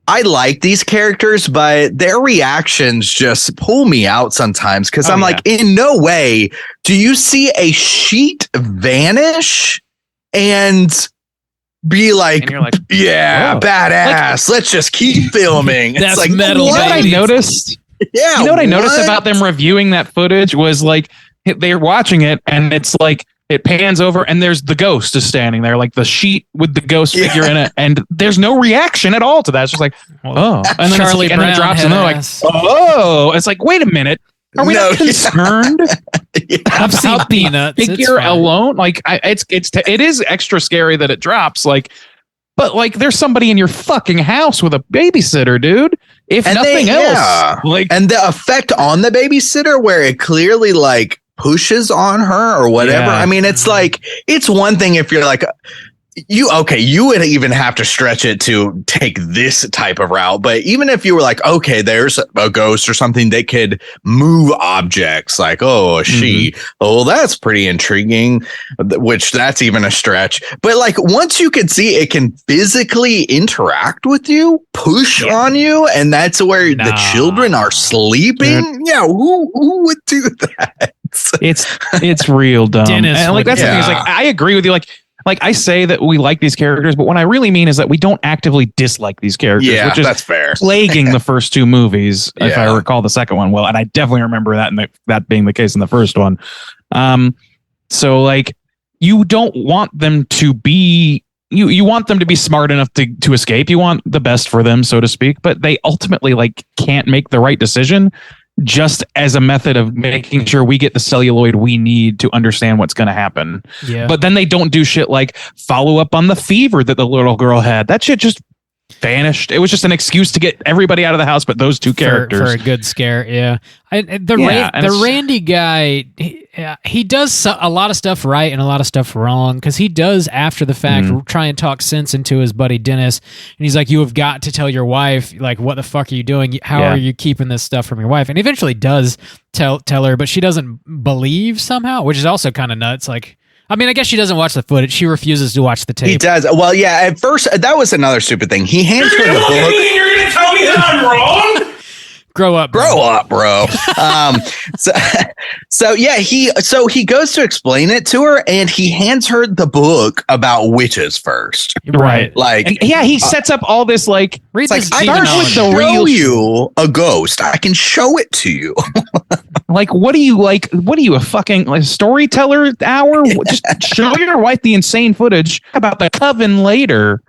I like these characters, but their reactions just pull me out sometimes because I'm like, in no way do you see a sheet vanish and be like, badass. Let's just keep filming. That's it's like, metal. You know what I noticed? Yeah. You know what I noticed about them reviewing that footage was like they're watching it and it's like it pans over and there's the ghost is standing there, like the sheet with the ghost figure in it, and there's no reaction at all to that. It's just like, oh, and then Charlie and then it drops, and they're like, oh, it's like, wait a minute, are we not concerned? I've seen Peanuts. Figure alone, like it is extra scary that it drops, like, but like there's somebody in your fucking house with a babysitter, dude. If nothing else, like, and the effect on the babysitter where it clearly like pushes on her or whatever. I mean, it's like, it's one thing if you're like, you would even have to stretch it to take this type of route. But even if you were like, okay, there's a ghost or something that could move objects, like, that's pretty intriguing, which that's even a stretch. But like, once you can see it can physically interact with you, push on you, and that's where the children are sleeping. Yeah, who would do that? It's real dumb. Dennis and like that's the thing is like, I agree with you. Like I say that we like these characters, but what I really mean is that we don't actively dislike these characters, which is that's fair. Plaguing the first two movies, if I recall the second one well, and I definitely remember that and that being the case in the first one. So like you don't want them to be you want them to be smart enough to escape. You want the best for them, so to speak, but they ultimately like can't make the right decision just as a method of making sure we get the celluloid we need to understand what's going to happen. Yeah. But then they don't do shit like follow up on the fever that the little girl had. That shit just vanished. It was just an excuse to get everybody out of the house, but those two characters for a good scare. Yeah. The Randy guy, he does a lot of stuff right and a lot of stuff wrong, because he does, after the fact, try and talk sense into his buddy Dennis, and he's like, you have got to tell your wife, like, what the fuck are you doing? How are you keeping this stuff from your wife? And he eventually does tell her, but she doesn't believe somehow, which is also kind of nuts. Like, I mean, I guess she doesn't watch the footage. She refuses to watch the tape. He does. Well, yeah, at first, that was another stupid thing. He hands her the book. You're going to tell me that I'm wrong? Grow up, bro. He goes to explain it to her, and he hands her the book about witches first. Right. Like, and he sets up all this, like, read like, I can show you a ghost. I can show it to you. Like, what are you, a fucking like storyteller hour? Just show your wife the insane footage about the coven later.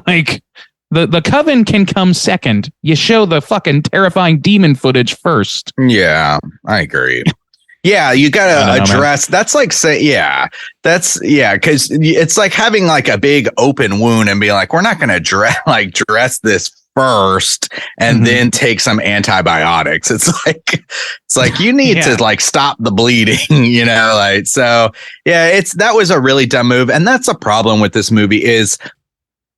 Like, the coven can come second. You show the fucking terrifying demon footage first. Yeah, I agree. Yeah, you gotta address. That's like because it's like having like a big open wound and being like, we're not gonna dress this first and then take some antibiotics. It's like you need to like stop the bleeding, like, so yeah, that was a really dumb move. And that's a problem with this movie is,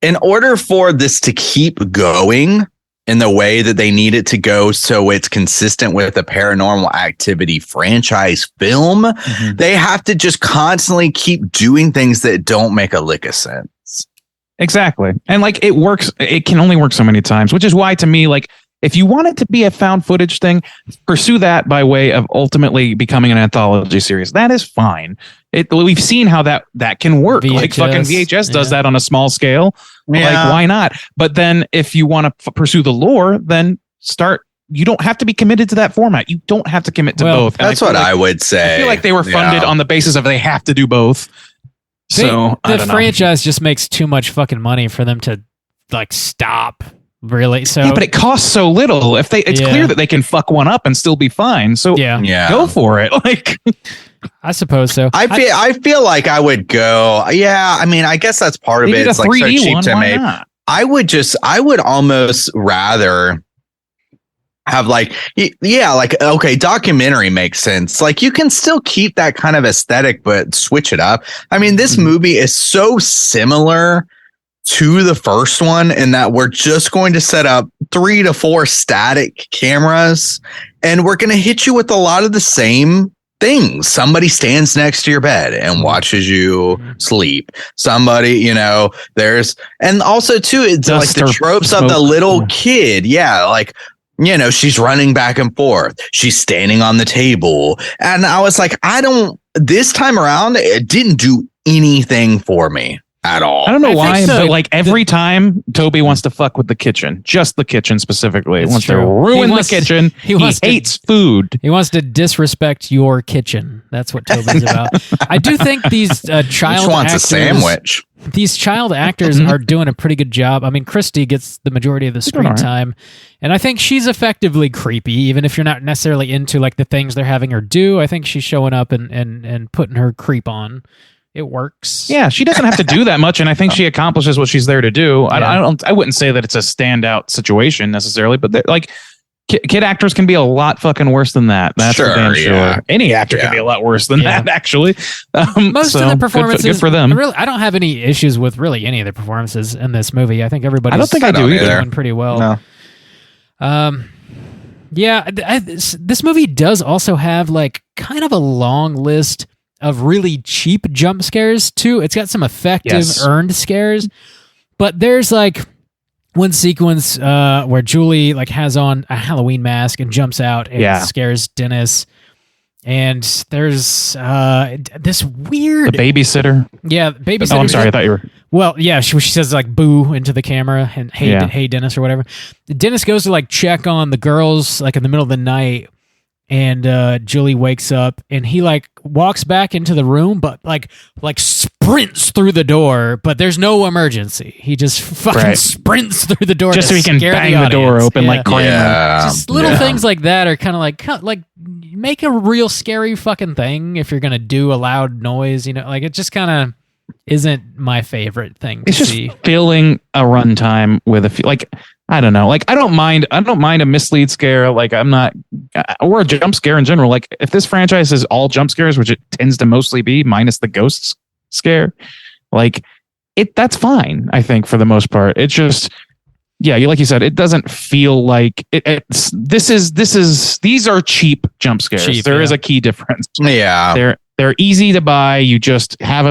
in order for this to keep going in the way that they need it to go, so it's consistent with the Paranormal Activity franchise film, they have to just constantly keep doing things that don't make a lick of sense. Exactly. And like it works, it can only work so many times, which is why to me, like if you want it to be a found footage thing, pursue that by way of ultimately becoming an anthology series. That is fine. We've seen how that can work. VHS, like fucking VHS does that on a small scale. Yeah. Like why not? But then if you want to pursue the lore, then you don't have to be committed to that format. You don't have to commit to both. That's what I would say. I feel like they were funded on the basis of they have to do both. So the franchise just makes too much fucking money for them to like stop. Really? So yeah, but it costs so little. It's clear that they can fuck one up and still be fine. So go for it. Like I suppose so. I feel like I would go. Yeah, I mean, I guess that's part of it. It's like so cheap to make. I would almost rather have like okay, documentary makes sense. Like you can still keep that kind of aesthetic, but switch it up. I mean, this movie is so similar to the first one in that we're just going to set up 3 to 4 static cameras and we're going to hit you with a lot of the same things. Somebody stands next to your bed and watches you sleep. Somebody, and also too, it's like the tropes of the little kid. Yeah. Like, she's running back and forth. She's standing on the table. And I was like, this time around, it didn't do anything for me at all. I don't know why, but like every time Toby wants to fuck with the kitchen, just the kitchen specifically, wants to ruin the kitchen. He hates food. He wants to disrespect your kitchen. That's what Toby's about. I do think these child wants actors, a sandwich. These child actors are doing a pretty good job. I mean, Kristi gets the majority of the screen time, and I think she's effectively creepy, even if you're not necessarily into like the things they're having her do. I think she's showing up and putting her creep on. It works. Yeah, she doesn't have to do that much, and I think she accomplishes what she's there to do. Yeah. I wouldn't say that it's a standout situation necessarily, but like kid actors can be a lot fucking worse than that. That's for damn sure. Any actor can be a lot worse than that, actually. Most of the performances, good for them. Really, I don't have any issues with really any of the performances in this movie. I think everybody's. I don't think I do either. Doing pretty well. No. This movie does also have like kind of a long list of really cheap jump scares too. It's got some effective earned scares, but there's like one sequence where Julie like has on a Halloween mask and jumps out and scares Dennis. And there's this weird the babysitter. Yeah, babysitter. Oh, I'm sorry. I thought you were. Well, yeah, she says like boo into the camera and hey Dennis or whatever. Dennis goes to like check on the girls like in the middle of the night. And Julie wakes up and he like walks back into the room, but like sprints through the door, but there's no emergency. He just fucking sprints through the door just so he can bang the door open like Kramer. Just little things like that are kind of like make a real scary fucking thing if you're going to do a loud noise, like it just kind of isn't my favorite thing to see. Just filling a runtime with I don't know. Like, I don't mind a mislead scare. Like, or a jump scare in general. Like, if this franchise is all jump scares, which it tends to mostly be, minus the ghosts scare, like, that's fine, I think, for the most part. It's just, like you said, it doesn't feel like these are cheap jump scares. There is a key difference. Yeah. They're easy to buy. You just have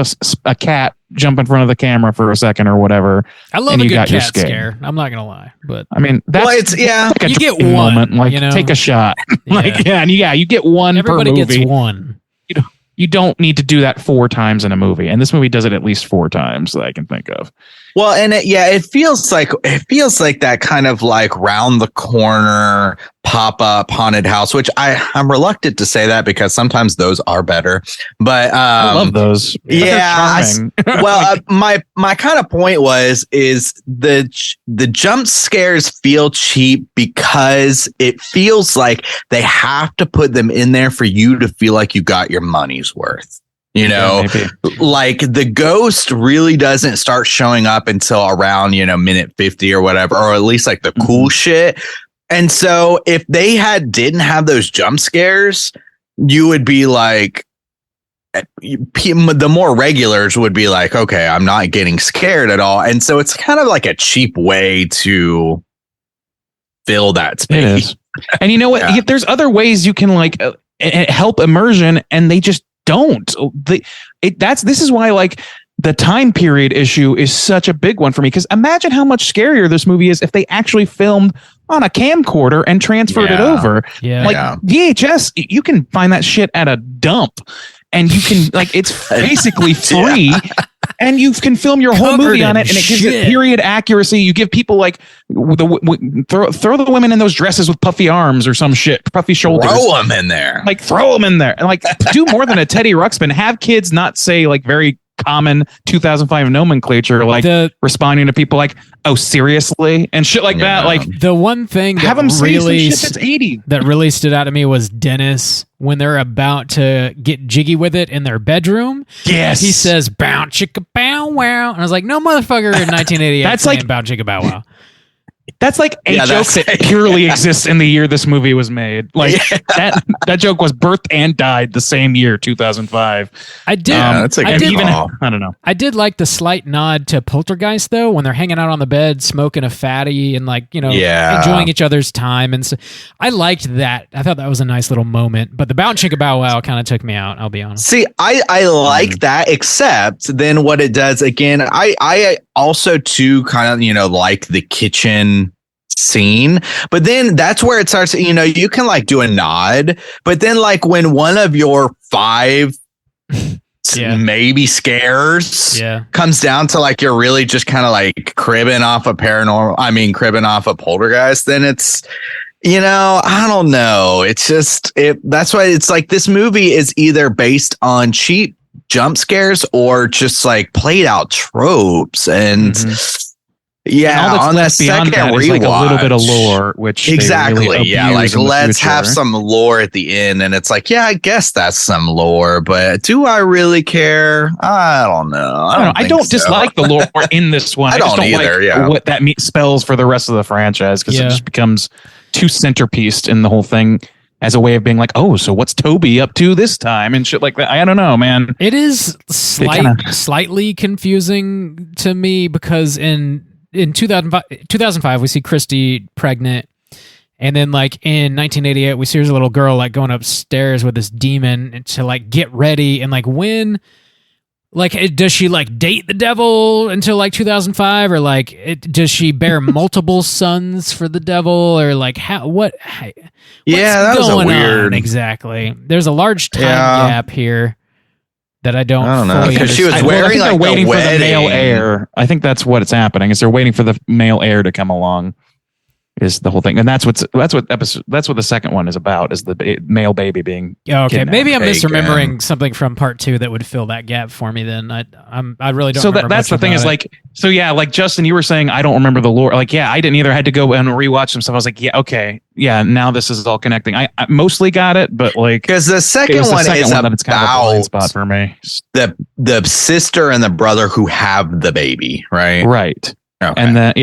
a cat jump in front of the camera for a second or whatever. I love a good cat scare. I'm not gonna lie, but I mean, that's like you get one moment. Like take a shot. You get one. Everybody per movie. Gets one. You don't need to do that 4 times in a movie, and this movie does it at least 4 times that I can think of. Well, and it feels like that kind of like round the corner pop up haunted house, which I'm reluctant to say that because sometimes those are better. But I love those. Yeah. My kind of point is the jump scares feel cheap because it feels like they have to put them in there for you to feel like you got your money's worth. Like the ghost really doesn't start showing up until around, minute 50 or whatever, or at least like the cool shit. And so if they didn't have those jump scares, you would be like, the more regulars would be like, okay, I'm not getting scared at all. And so it's kind of like a cheap way to fill that space. It is. And you know what? Yeah. There's other ways you can like help immersion, and they just don't. This is why like the time period issue is such a big one for me, because imagine how much scarier this movie is if they actually filmed on a camcorder and transferred it over. Yeah. Like VHS, you can find that shit at a dump, and you can like it's basically free. And you can film your whole movie on it, and it gives it period accuracy. You give people like throw the women in those dresses with puffy arms or some shit, puffy shoulders. Throw them in there. Like throw them in there, and like do more than a Teddy Ruxpin. Have kids not say like very common 2005 nomenclature, like responding to people like, "Oh, seriously," and shit like that. Like the one thing that have them say some shit that's 80 that really stood out to me was Dennis when they're about to get jiggy with it in their bedroom. Yes, he says "bow chicka bow wow," and I I was like, "No motherfucker!" In 1988, that's like "bow chicka bow wow." That's like a joke that purely exists in the year this movie was made. Like that joke was birthed and died the same year, 2005. I did. That's a good call. I don't know. I did like the slight nod to Poltergeist though, when they're hanging out on the bed, smoking a fatty, and like enjoying each other's time, and so I liked that. I thought that was a nice little moment. But the bow chicka bow wow kind of took me out. I'll be honest. See, I like that, except then what it does again. I also too kind of like the kitchen scene, but then that's where it starts. You can like do a nod, but then like when one of your 5 maybe scares comes down to like you're really just kind of like cribbing off a Poltergeist, then it's I don't know, it's just that's why it's like this movie is either based on cheap jump scares or just like played out tropes, and yeah, on that second rewatch, like a little bit of lore, which exactly, really like let's have some lore at the end, and it's like, yeah, I guess that's some lore, but do I really care? I don't know. I don't dislike the lore in this one. I just don't either, like what that spells for the rest of the franchise, because it just becomes too centerpieced in the whole thing as a way of being like, oh, so what's Toby up to this time and shit like that. I don't know, man. It is slightly confusing to me because in 2005 we see Kristi pregnant, and then like in 1988 we see her as a little girl like going upstairs with this demon to like get ready, and like when does she like date the devil until like 2005, or like does she bear multiple sons for the devil, or like what's that was going a weird on exactly? There's a large time gap here that I don't know, because she was wearing they're waiting for the male heir. I think that's what's happening, is they're waiting for the male heir to come along, is the whole thing. And that's what the second one is about, is the male baby being kidnapped. Maybe I'm misremembering something from part 2 that would fill that gap for me then. I really don't remember. That's the thing, is like, so yeah, like Justin, you were saying I don't remember the lore. Like, yeah, I didn't either. I had to go and rewatch some stuff. I was like, yeah, okay, yeah, now this is all connecting. I mostly got it, but like, because the second one is about it's kind of a blind spot for me. The sister and the brother who have the baby, right? Right. Okay. And then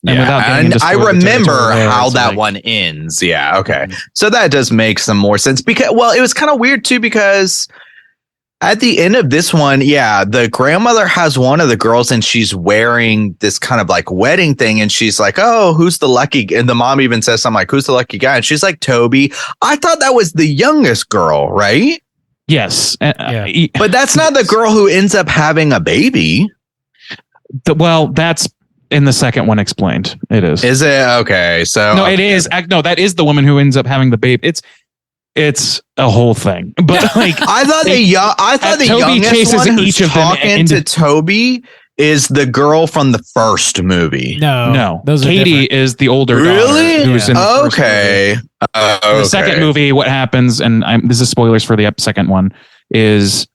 and I remember how that one ends. Yeah, okay. So that does make some more sense, because it was kind of weird too, because at the end of this one, the grandmother has one of the girls and she's wearing this kind of like wedding thing, and she's like, oh, who's the lucky, and the mom even says something like, who's the lucky guy, and she's like, Toby. I thought that was the youngest girl, right? Yes. But that's not the girl who ends up having a baby. That's in the second one explained. It is. Is it? Okay. So no, it is. No, that is the woman who ends up having the baby. It's a whole thing. But like, I thought the Toby chases one who's each of them into Toby is the girl from the first movie. No. Katie is the older really daughter who's in the first movie. The second movie, what happens, and this is spoilers for the second one, is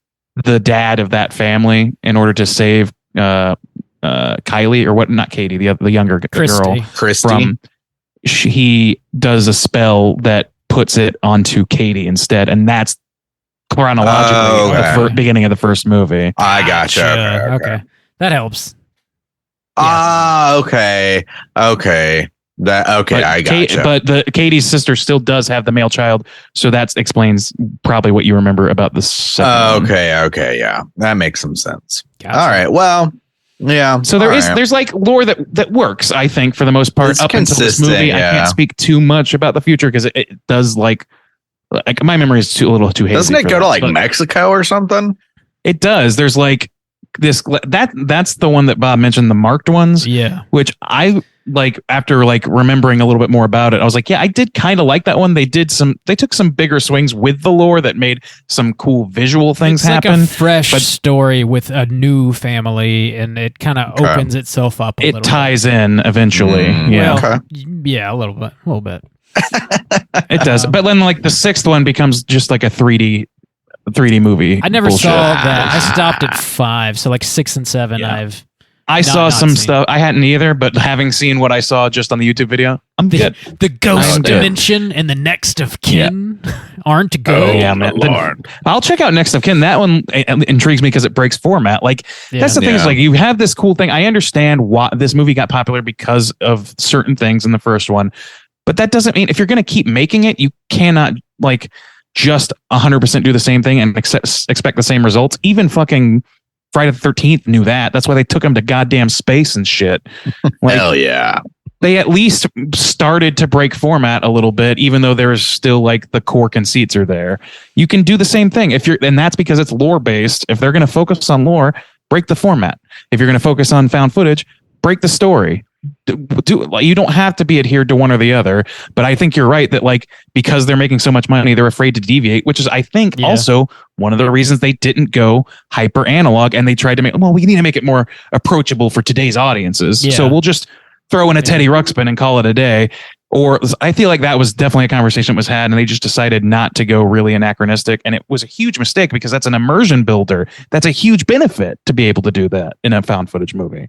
the dad of that family, in order to save Kylie, or what? Not Katie, the younger girl, Kristi. He does a spell that puts it onto Katie instead, and that's chronologically the beginning of the first movie. I gotcha. Okay. That helps. Okay. I gotcha. But Katie's sister still does have the male child, so that explains probably what you remember about the second one. Okay, yeah, that makes some sense. Gotcha. All right, well. Yeah. So there's like lore that works, I think, for the most part, it's up until this movie. I can't speak too much about the future, because it does like my memory is a little too hazy. Doesn't it go to like Mexico or something? It does. There's like that's the one that Bob mentioned, the marked ones. Yeah. Which I like after like remembering a little bit more about it. I was like, yeah, I did kind of like that one. They took some bigger swings with the lore that made some cool visual things happen. Like a fresh story with a new family, and it kind of opens itself up a little bit. It ties in eventually. Yeah. Yeah, a little bit. It does. But then like the sixth one becomes just like a 3D movie. I never saw that. I stopped at 5, so like 6 and 7 I saw some stuff. I hadn't either, but having seen what I saw just on the YouTube video, I'm good. The ghost dimension and the next of kin aren't good. Oh, yeah, man. I'll check out Next of Kin. That one intrigues me because it breaks format. Like that's the thing is like you have this cool thing. I understand why this movie got popular because of certain things in the first one, but that doesn't mean if you're going to keep making it, you cannot like just 100% do the same thing and expect the same results. Even fucking Friday the 13th knew that. That's why they took him to goddamn space and shit. Like, hell yeah. They at least started to break format a little bit, even though there's still like the core conceits are there. You can do the same thing and that's because it's lore based. If they're going to focus on lore, break the format. If you're going to focus on found footage, break the story. You don't have to be adhered to one or the other, but I think you're right that like because they're making so much money, they're afraid to deviate, which is I think also one of the reasons they didn't go hyper analog and they tried to make we need to make it more approachable for today's audiences. So we'll just throw in a Teddy Ruxpin and call it a day. Or I feel like that was definitely a conversation that was had and they just decided not to go really anachronistic, and it was a huge mistake because that's an immersion builder. That's a huge benefit to be able to do that in a found footage movie.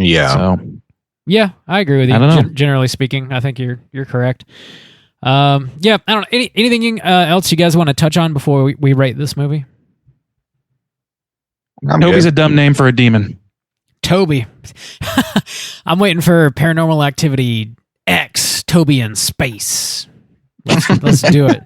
So yeah, I agree with you. I don't know. Generally speaking, I think you're correct. I don't know. Anything else you guys want to touch on before we rate this movie? Toby's a dumb name for a demon. Toby. I'm waiting for Paranormal Activity X, Toby in Space. Let's do it.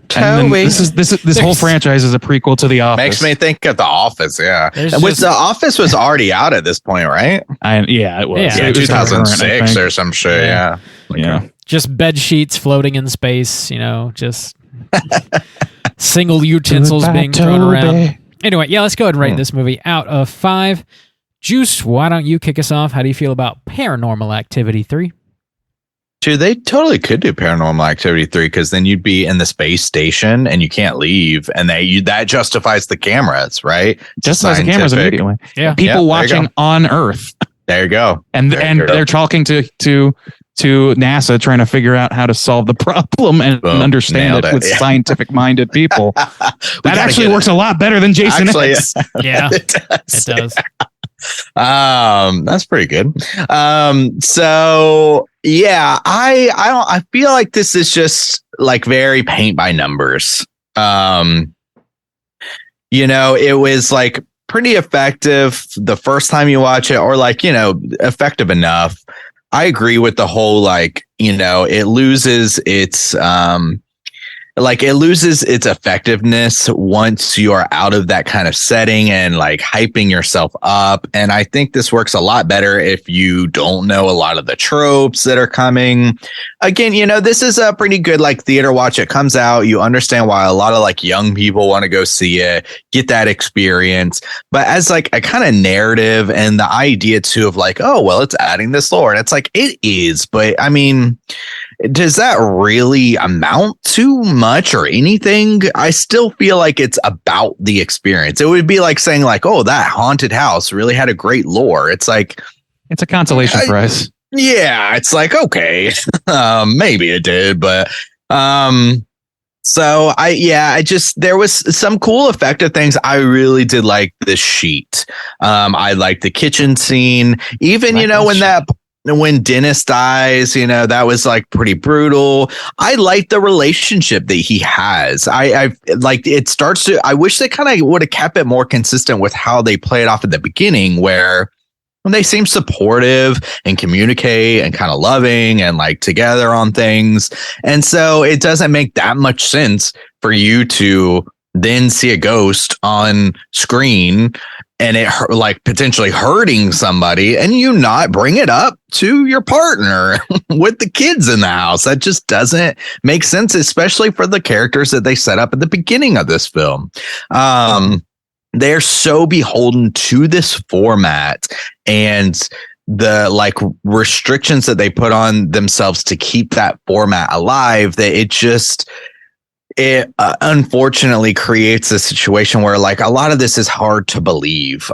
Toby. This whole franchise is a prequel to The Office. Makes me think of The Office, The Office was already out at this point, right? It was. Yeah, it was 2006 or some shit, Yeah. Just bed sheets floating in space, just single utensils being thrown around. Anyway, let's go ahead and rate this movie out of 5. Juice, why don't you kick us off? How do you feel about Paranormal Activity 3? Dude, they totally could do Paranormal Activity 3 because then you'd be in the space station and you can't leave, and that justifies the cameras, right? Justifies the cameras immediately. Yeah, people watching on Earth. There you go. And they're talking to NASA, trying to figure out how to solve the problem and understand it with scientific-minded people. That actually works a lot better than Jason X. Yeah, it does. That's pretty good. So yeah, I feel like this is just like very paint by numbers. It was like pretty effective the first time you watch it, or like, effective enough. I agree with the whole, like, it loses its effectiveness once you are out of that kind of setting and like hyping yourself up. And I think this works a lot better if you don't know a lot of the tropes that are coming. Again, this is a pretty good like theater watch. It comes out, you understand why a lot of like young people want to go see it, get that experience. But as like a kind of narrative and the idea too of like, oh, well, it's adding this lore. And it's like, it is. But I mean, does that really amount to much or anything? I still feel like it's about the experience. It would be like saying like, oh, that haunted house really had a great lore. It's like, it's a consolation prize. Yeah, it's like, okay, maybe it did, but so there was some cool effective things. I really did like the sheet. I liked the kitchen scene, even when Dennis dies, that was like pretty brutal. I like the relationship that he has. I like it starts to, I wish they kind of would have kept it more consistent with how they play it off at the beginning, where they seem supportive and communicate and kind of loving and like together on things. And so it doesn't make that much sense for you to then see a ghost on screen and it like potentially hurting somebody and you not bring it up to your partner with the kids in the house. That just doesn't make sense, especially for the characters that they set up at the beginning of this film. they're so beholden to this format and the like restrictions that they put on themselves to keep that format alive that it unfortunately creates a situation where like a lot of this is hard to believe.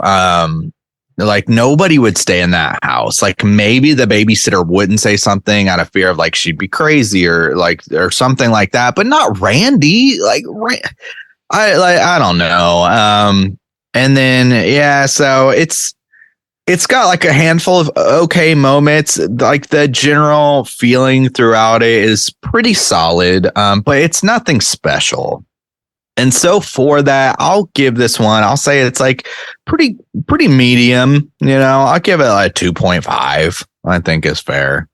Like nobody would stay in that house. Like maybe the babysitter wouldn't say something out of fear of like she'd be crazy or something like that, but not Randy. I don't know. And then so it's got like a handful of okay moments. Like the general feeling throughout it is pretty solid, but it's nothing special. And so for that, I'll give this one, I'll say it's like pretty medium. I'll give it like 2.5. I think is fair.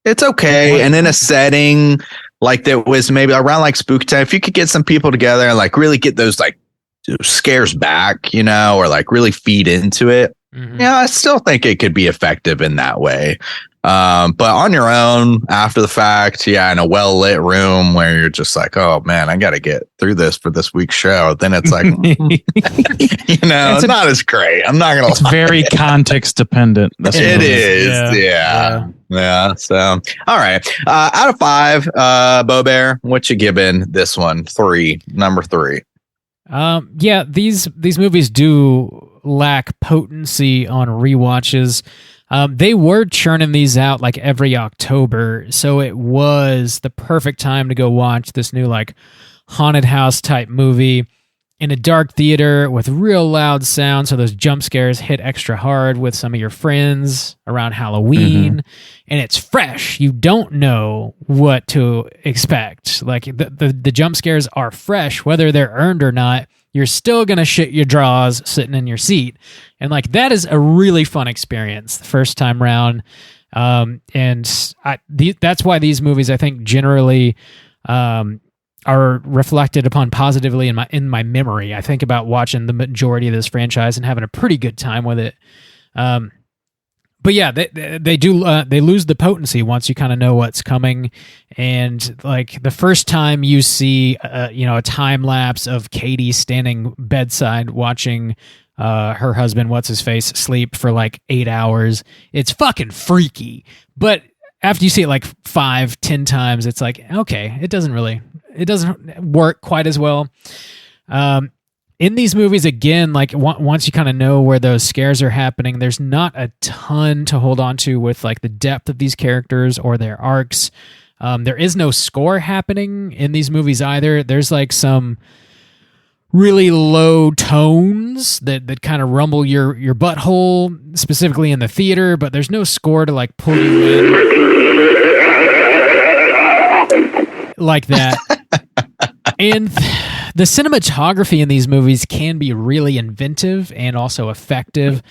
It's okay. And in a setting like that was maybe around like spooky time, if you could get some people together and like really get those like scares back, or like really feed into it. Mm-hmm. I still think it could be effective in that way. But on your own after the fact, in a well-lit room where you're just like, oh man, I got to get through this for this week's show. Then it's like, it's not as great. I'm not going to It's very context dependent. It is. Yeah. So, all right. Out of 5, Bo Bear, what you giving this one? 3, number 3. These movies do lack potency on rewatches. They were churning these out like every October, so it was the perfect time to go watch this new like haunted house type movie in a dark theater with real loud sound, so those jump scares hit extra hard with some of your friends around Halloween, and it's fresh. You don't know what to expect. Like the jump scares are fresh, whether they're earned or not. You're still going to shit your drawers sitting in your seat. And like that is a really fun experience the first time round. That's why these movies, I think, generally are reflected upon positively in my memory. I think about watching the majority of this franchise and having a pretty good time with it. But yeah, they lose the potency once you kind of know what's coming, and like the first time you see a time lapse of Katie standing bedside watching her husband what's his face sleep for like 8 hours, it's fucking freaky. But after you see it like 5-10 times, it's like okay, it doesn't work quite as well. In these movies, again, like once you kind of know where those scares are happening, there's not a ton to hold on to with like the depth of these characters or their arcs. There is no score happening in these movies either. There's like some really low tones that kind of rumble your butthole, specifically in the theater, but there's no score to like pull you in like that. And the cinematography in these movies can be really inventive and also effective,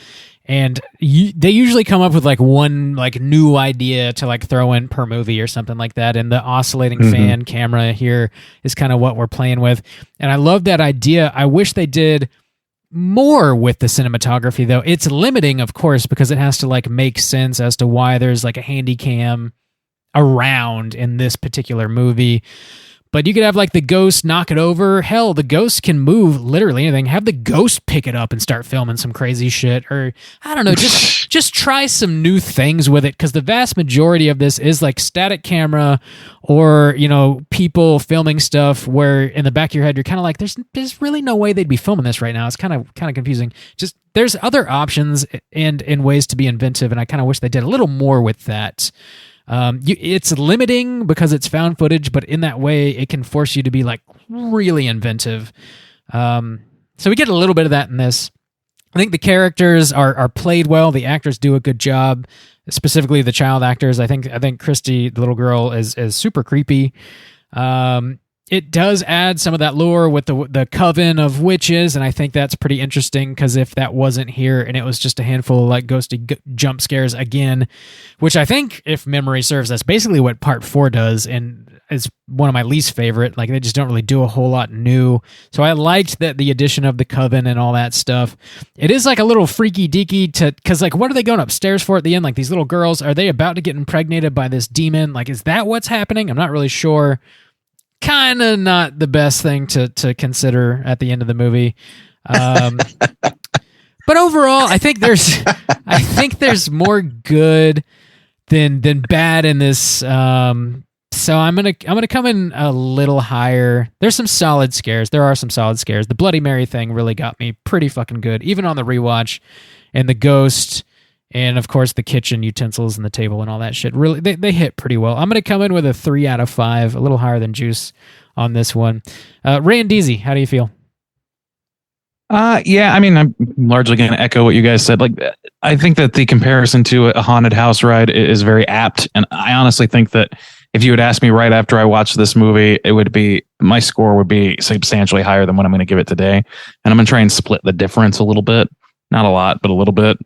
and they usually come up with like one like new idea to like throw in per movie or something like that, and the oscillating fan camera here is kind of what we're playing with, and I love that idea. I wish they did more with the cinematography though. It's limiting, of course, because it has to like make sense as to why there's like a handy cam around in this particular movie. But you could have like the ghost knock it over. Hell, the ghost can move literally anything. Have the ghost pick it up and start filming some crazy shit. Or I don't know, just try some new things with it. Because the vast majority of this is like static camera or, people filming stuff where in the back of your head, you're kind of like, there's really no way they'd be filming this right now. It's kind of confusing. Just there's other options and ways to be inventive. And I kind of wish they did a little more with that. It's limiting because it's found footage, but in that way, it can force you to be like really inventive. So we get a little bit of that in this. I think the characters are played well. The actors do a good job, specifically the child actors. I think Kristi, the little girl, is super creepy. It does add some of that lore with the coven of witches, and I think that's pretty interesting because if that wasn't here and it was just a handful of like ghosty jump scares again, which I think, if memory serves, that's basically what part 4 does, and it's one of my least favorite. Like they just don't really do a whole lot new. So I liked that the addition of the coven and all that stuff. It is like a little freaky deaky because like what are they going upstairs for at the end? Like these little girls, are they about to get impregnated by this demon? Like is that what's happening? I'm not really sure. Kind of not the best thing to consider at the end of the movie. But overall, I think there's more good than bad in this. So I'm gonna come in a little higher. There's some solid scares. There are some solid scares. The Bloody Mary thing really got me pretty fucking good, even on the rewatch, and the ghost, and of course the kitchen utensils and the table and all that shit. Really, they hit pretty well. I'm gonna come in with a 3 out of 5, a little higher than Juice on this one. Ray and Deezy, how do you feel? Yeah, I mean, I'm largely going to echo what you guys said. Like, I think that the comparison to a haunted house ride is very apt. And I honestly think that if you had asked me right after I watched this movie, my score would be substantially higher than what I'm going to give it today. And I'm going to try and split the difference a little bit. Not a lot, but a little bit.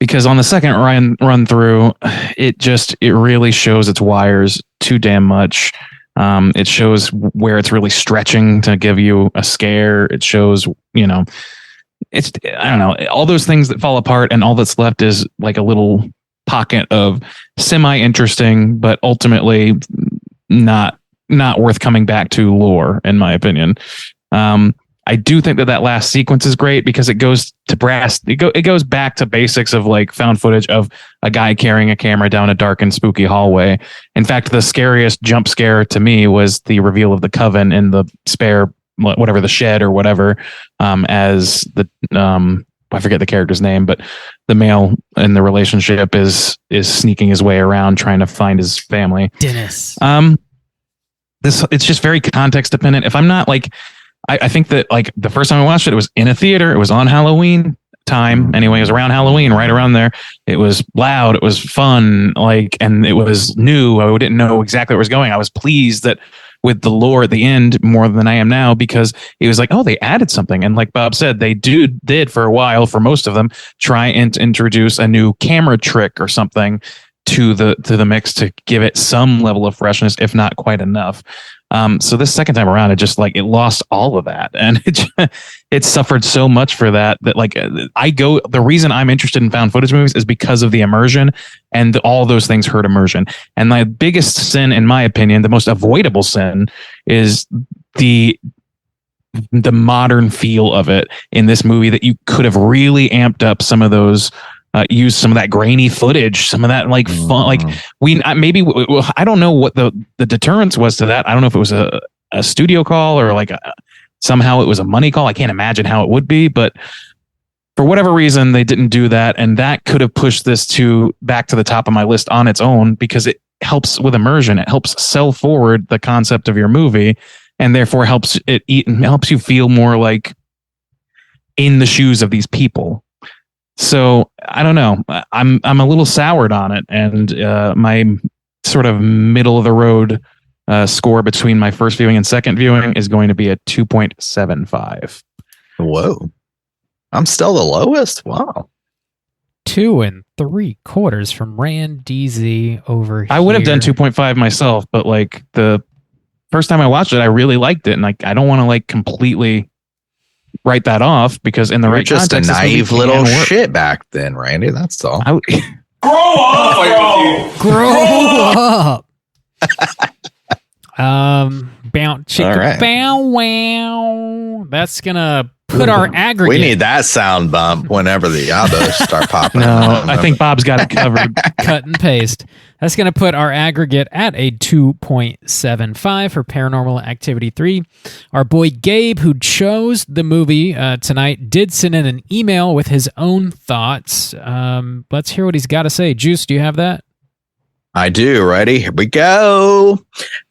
Because on the second run through, it really shows its wires too damn much. It shows where it's really stretching to give you a scare. It shows, I don't know, all those things that fall apart, and all that's left is like a little pocket of semi-interesting, but ultimately not worth coming back to lore, in my opinion. I do think that last sequence is great because it goes to it goes back to basics of like found footage of a guy carrying a camera down a dark and spooky hallway. In fact, the scariest jump scare to me was the reveal of the coven in the spare, whatever, the shed or whatever, as the, I forget the character's name, but the male in the relationship is sneaking his way around trying to find his family. Dennis. It's just very context dependent. If I'm not like, I think that like the first time I watched it was in a theater. It was on Halloween time. Anyway, it was around Halloween, right around there. It was loud. It was fun. And it was new. I didn't know exactly where it was going. I was pleased that with the lore at the end more than I am now, because it was like, oh, they added something. And like Bob said, they did for a while, for most of them, try and introduce a new camera trick or something to the mix to give it some level of freshness, if not quite enough. So this second time around, it lost all of that, and it suffered so much for that like the reason I'm interested in found footage movies is because of the immersion, and all those things hurt immersion. And my biggest sin, in my opinion, the most avoidable sin, is the modern feel of it in this movie, that you could have really amped up some of those. Use some of that grainy footage, some of that like fun, like I don't know what the deterrence was to that. I don't know if it was a studio call or like somehow it was a money call. I can't imagine how it would be, but for whatever reason, they didn't do that. And that could have pushed this back to the top of my list on its own, because it helps with immersion. It helps sell forward the concept of your movie, and therefore helps you feel more like in the shoes of these people. So I don't know. I'm a little soured on it, and my sort of middle of the road score between my first viewing and second viewing is going to be a 2.75. Whoa! I'm still the lowest. Wow. 2 3/4 from Rand DZ over here. I would have done 2.5 myself, but like the first time I watched it, I really liked it, and like I don't want to like completely write that off, because in the right just context, a naive little shit back then, Randy. That's all. Grow up. Bow chicka, right. bow wow. That's gonna put our aggregate. We need that sound bump whenever the others start popping. No, I think Bob's got it covered. Cut and paste. That's going to put our aggregate at a 2.75 for Paranormal Activity 3. Our boy Gabe, who chose the movie tonight, did send in an email with his own thoughts. Let's hear what he's got to say. Juice, do you have that? I do. Ready? Here we go.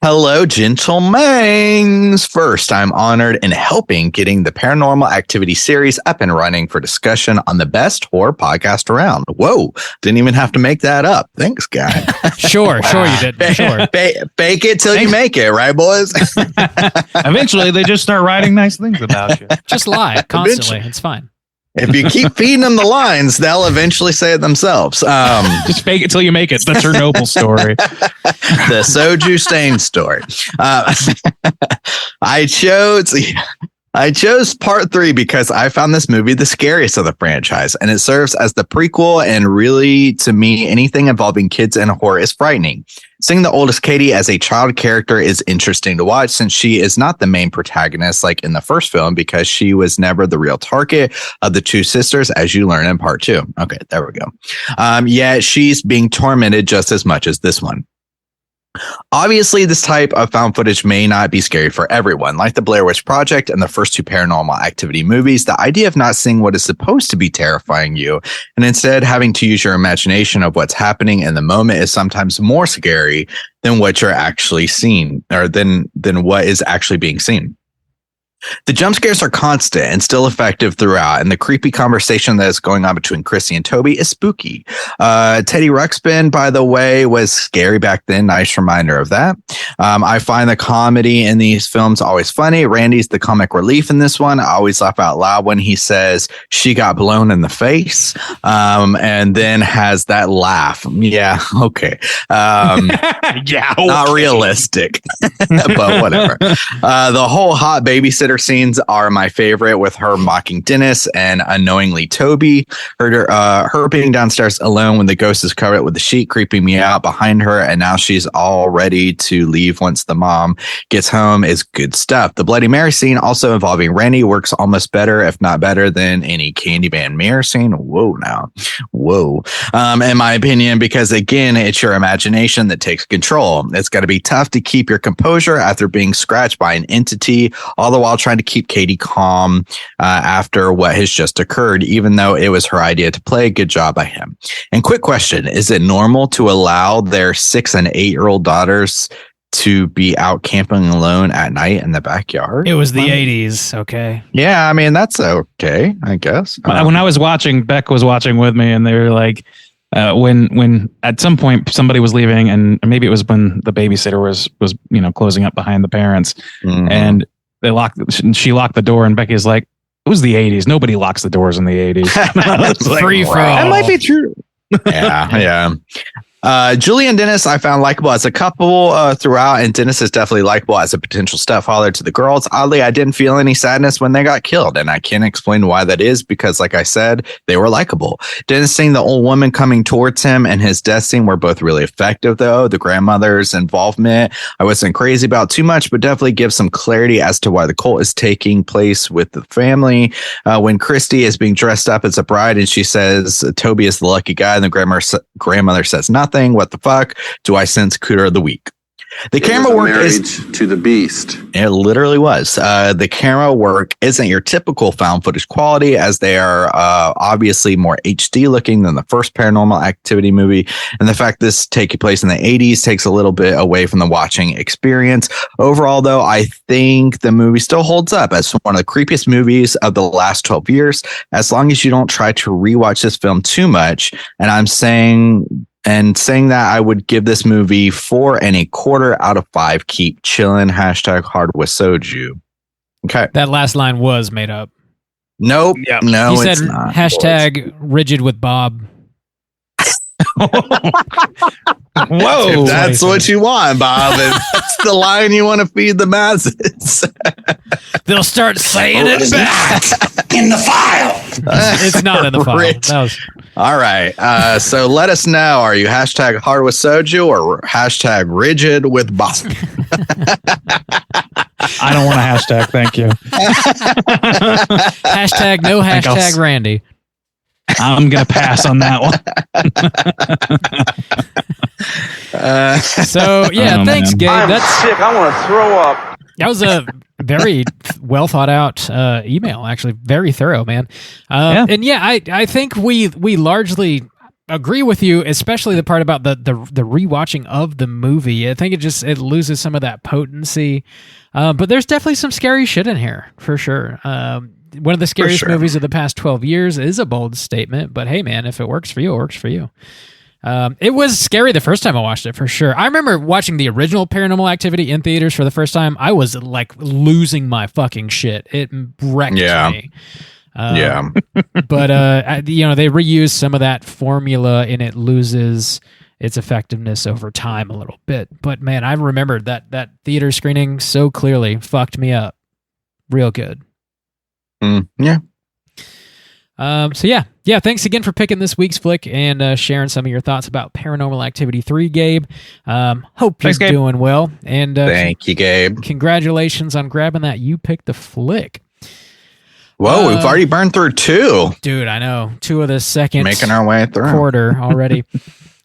Hello, gentlemen. First, I'm honored in helping getting the Paranormal Activity series up and running for discussion on the best horror podcast around. Whoa. Didn't even have to make that up. Thanks, guy. Sure you did. Sure. Bake it till you make it, right, boys? Eventually, they just start writing nice things about you. Just lie constantly. It's fine. If you keep feeding them the lines, they'll eventually say it themselves. Just fake it till you make it. The Chernobyl story. The soju stain story. I chose I chose part 3 because I found this movie the scariest of the franchise, and it serves as the prequel. And really, to me, anything involving kids and horror is frightening. Seeing the oldest Katie as a child character is interesting to watch, since she is not the main protagonist like in the first film, because she was never the real target of the two sisters, as you learn in part 2. Okay, there we go. Yet she's being tormented just as much as this one. Obviously, this type of found footage may not be scary for everyone. Like the Blair Witch Project and the first 2 Paranormal Activity movies, the idea of not seeing what is supposed to be terrifying you and instead having to use your imagination of what's happening in the moment is sometimes more scary than what you're actually seeing, or than what is actually being seen. The jump scares are constant and still effective throughout, and the creepy conversation that is going on between Kristi and Toby is spooky. Teddy Ruxpin, by the way, was scary back then. Nice reminder of that. I find the comedy in these films always funny. Randy's the comic relief in this one. I always laugh out loud when he says she got blown in the face, and then has that laugh. Yeah, okay. Yeah, okay. Not realistic, but whatever. The whole hot babysitter scenes are my favorite, with her mocking Dennis and unknowingly Toby. Her being downstairs alone when the ghost is covered with the sheet, creeping me out behind her, and now she's all ready to leave once the mom gets home is good stuff. The Bloody Mary scene, also involving Randy, works almost better, if not better, than any Candyman mirror scene. Whoa, in my opinion, because again, it's your imagination that takes control. It's got to be tough to keep your composure after being scratched by an entity, all the while trying to keep Katie calm after what has just occurred, even though it was her idea to play. Good job by him. And quick question, is it normal to allow their 6 and 8-year-old daughters to be out camping alone at night in the backyard? It was the 80s, okay? Yeah, I mean, that's okay, I guess. When I was watching, Beck was watching with me, and they were like, when at some point somebody was leaving, and maybe it was when the babysitter was closing up behind the parents, and she locked the door, and Becky's like, it was the 80s. Nobody locks the doors in the 80s. Like, free for all. That might be true. Yeah. Julie and Dennis I found likable as a couple throughout, and Dennis is definitely likable as a potential stepfather to the girls. Oddly, I didn't feel any sadness when they got killed, and I can't explain why that is, because like I said, they were likable. Dennis seeing the old woman coming towards him and his death scene were both really effective, though. The grandmother's involvement I wasn't crazy about too much, but definitely gives some clarity as to why the cult is taking place with the family. When Kristi is being dressed up as a bride and she says Toby is the lucky guy, and the grandmother says nothing. What the fuck? Do I sense Cooter of the week? The camera work is to the beast. It literally was. The camera work isn't your typical found footage quality, as they are obviously more HD looking than the first Paranormal Activity movie. And the fact this taking place in the 80s takes a little bit away from the watching experience. Overall, though, I think the movie still holds up as one of the creepiest movies of the last 12 years, as long as you don't try to rewatch this film too much. And I'm saying that, I would give this movie 4 1/4 out of 5. Keep chillin'. #hard with soju. Okay. That last line was made up. Nope. Yep. No, He it's said not. # rigid with Bob. Whoa. If that's what you want, Bob. If that's the line you want to feed the masses. They'll start saying it back. In the file. It's not in the file. Rich. That was... All right. So let us know. Are you #hard with soju or #rigid with Bob? I don't want a hashtag. Thank you. No hashtag Randy. I'm going to pass on that one. So, yeah, thanks, man. Gabe. I'm sick. I want to throw up. That was a very well thought out email, actually. Very thorough, man. And yeah, I think we largely agree with you, especially the part about the rewatching of the movie. I think it loses some of that potency. But there's definitely some scary shit in here, for sure. One of the scariest movies of the past 12 years is a bold statement, but hey, man, if it works for you, it works for you. It was scary the first time I watched it, for sure. I remember watching the original Paranormal Activity in theaters for the first time. I was like losing my fucking shit. It wrecked me. But they reuse some of that formula, and it loses its effectiveness over time a little bit. But man, I remember that theater screening so clearly. Fucked me up real good. Yeah. So yeah. Thanks again for picking this week's flick and sharing some of your thoughts about Paranormal Activity 3, Gabe. Hope you're doing well. And thank you, Gabe. Congratulations on grabbing that You Picked the Flick. Whoa, we've already burned through 2. Dude, I know. 2 of the second making our way through quarter already.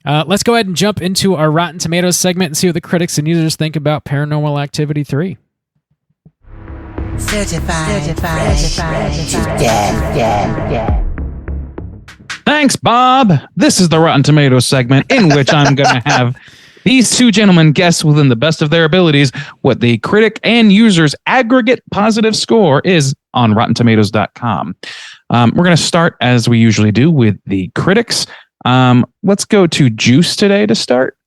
Let's go ahead and jump into our Rotten Tomatoes segment and see what the critics and users think about Paranormal Activity 3. Certified fresh to death. Thanks, Bob. This is the Rotten Tomatoes segment in which I'm going to have these two gentlemen guess within the best of their abilities what the critic and user's aggregate positive score is on RottenTomatoes.com. We're going to start, as we usually do, with the critics. Let's go to Juice today to start.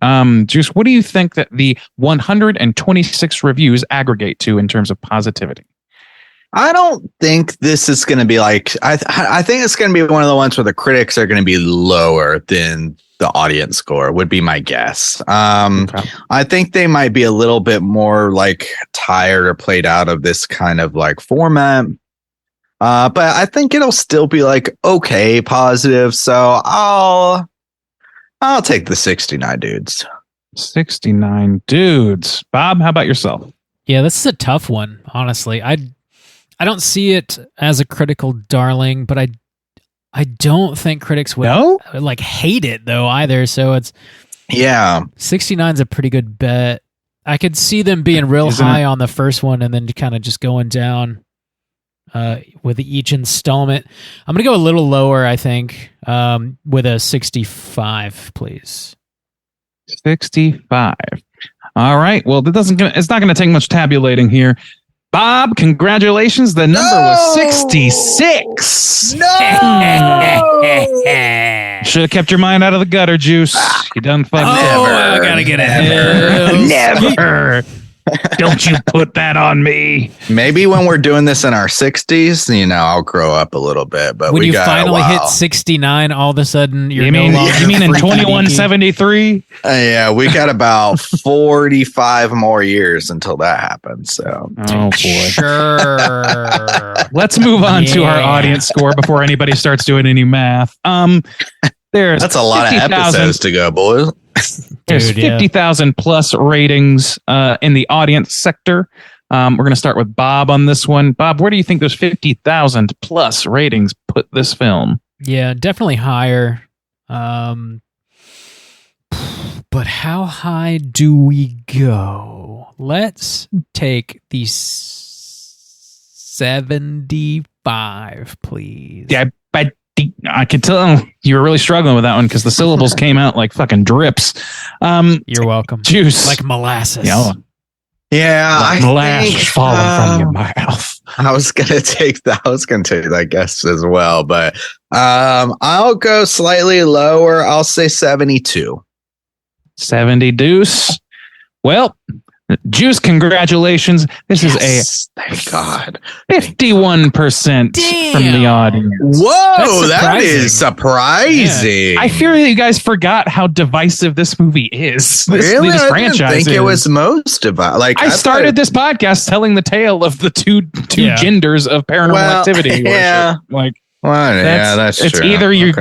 Juice, what do you think that the 126 reviews aggregate to in terms of positivity? I don't think this is going to be like, I think it's going to be one of the ones where the critics are going to be lower than the audience score would be my guess. Okay. I think they might be a little bit more like tired or played out of this kind of like format. But I think it'll still be like, okay, positive. So I'll take the 69 dudes. 69 dudes. Bob, how about yourself? Yeah, this is a tough one, honestly. I don't see it as a critical darling, but I don't think critics would like hate it though either. So it's 69's a pretty good bet. I could see them being real high on the first one and then kind of just going down with each installment. I'm gonna go a little lower, I think, with a 65, please. 65. All right. Well, it's not gonna take much tabulating here. Bob, congratulations. The number was 66. No! Should have kept your mind out of the gutter, Juice. You done fucked up. I gotta get ahead. Never. Don't you put that on me. Maybe when we're doing this in our 60s, I'll grow up a little bit. But when you finally hit 69, all of a sudden you're no longer. You mean in 2173? Yeah, we got about 45 more years until that happens. So, oh boy, sure. Let's move on to our audience score before anybody starts doing any math. That's a lot of episodes to go, boys. There's 50,000 plus ratings in the audience sector. We're going to start with Bob on this one. Bob, where do you think those 50,000 plus ratings put this film? Yeah, definitely higher. But how high do we go? Let's take the 75, please. Yeah, I could tell you were really struggling with that one because the syllables came out like fucking drips. You're welcome. Juice. Like molasses. Yeah. Like molasses falling from your mouth. I was going to take that guess as well, but I'll go slightly lower. I'll say 72. 70 deuce. Well, Juice, congratulations. This is thank God. 51% from the audience. Whoa, that is surprising. Yeah. I fear that you guys forgot how divisive this movie is. This franchise didn't think it was most divisive. Like I started this podcast telling the tale of the two genders of Paranormal Activity. Yeah. Like, that's it's true. Either you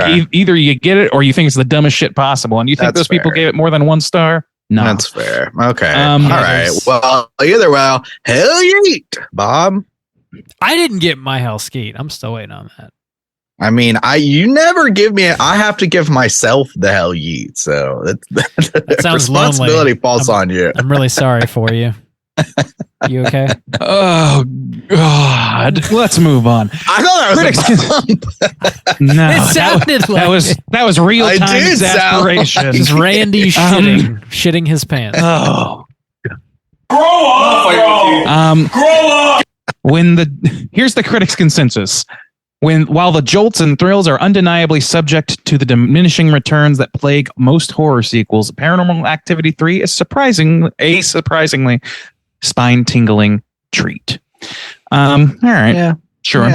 get it or you think it's the dumbest shit possible. And you think those people gave it more than 1 star? No. That's fair. Okay. All right. Well, either way, hell yeet, Bob. I didn't get my hell skeet. I'm still waiting on that. I mean, you never give me. I have to give myself the hell yeet. So that sounds responsibility lonely. falls on you. I'm really sorry for you. You okay? Oh God! Let's move on. I thought that was no. It sounded that was real time exasperation. It's Randy shitting his pants. Oh, Grow up! Grow up! Here's the critics' consensus. While the jolts and thrills are undeniably subject to the diminishing returns that plague most horror sequels, Paranormal Activity 3 is surprisingly spine-tingling treat. All right. Yeah. Sure.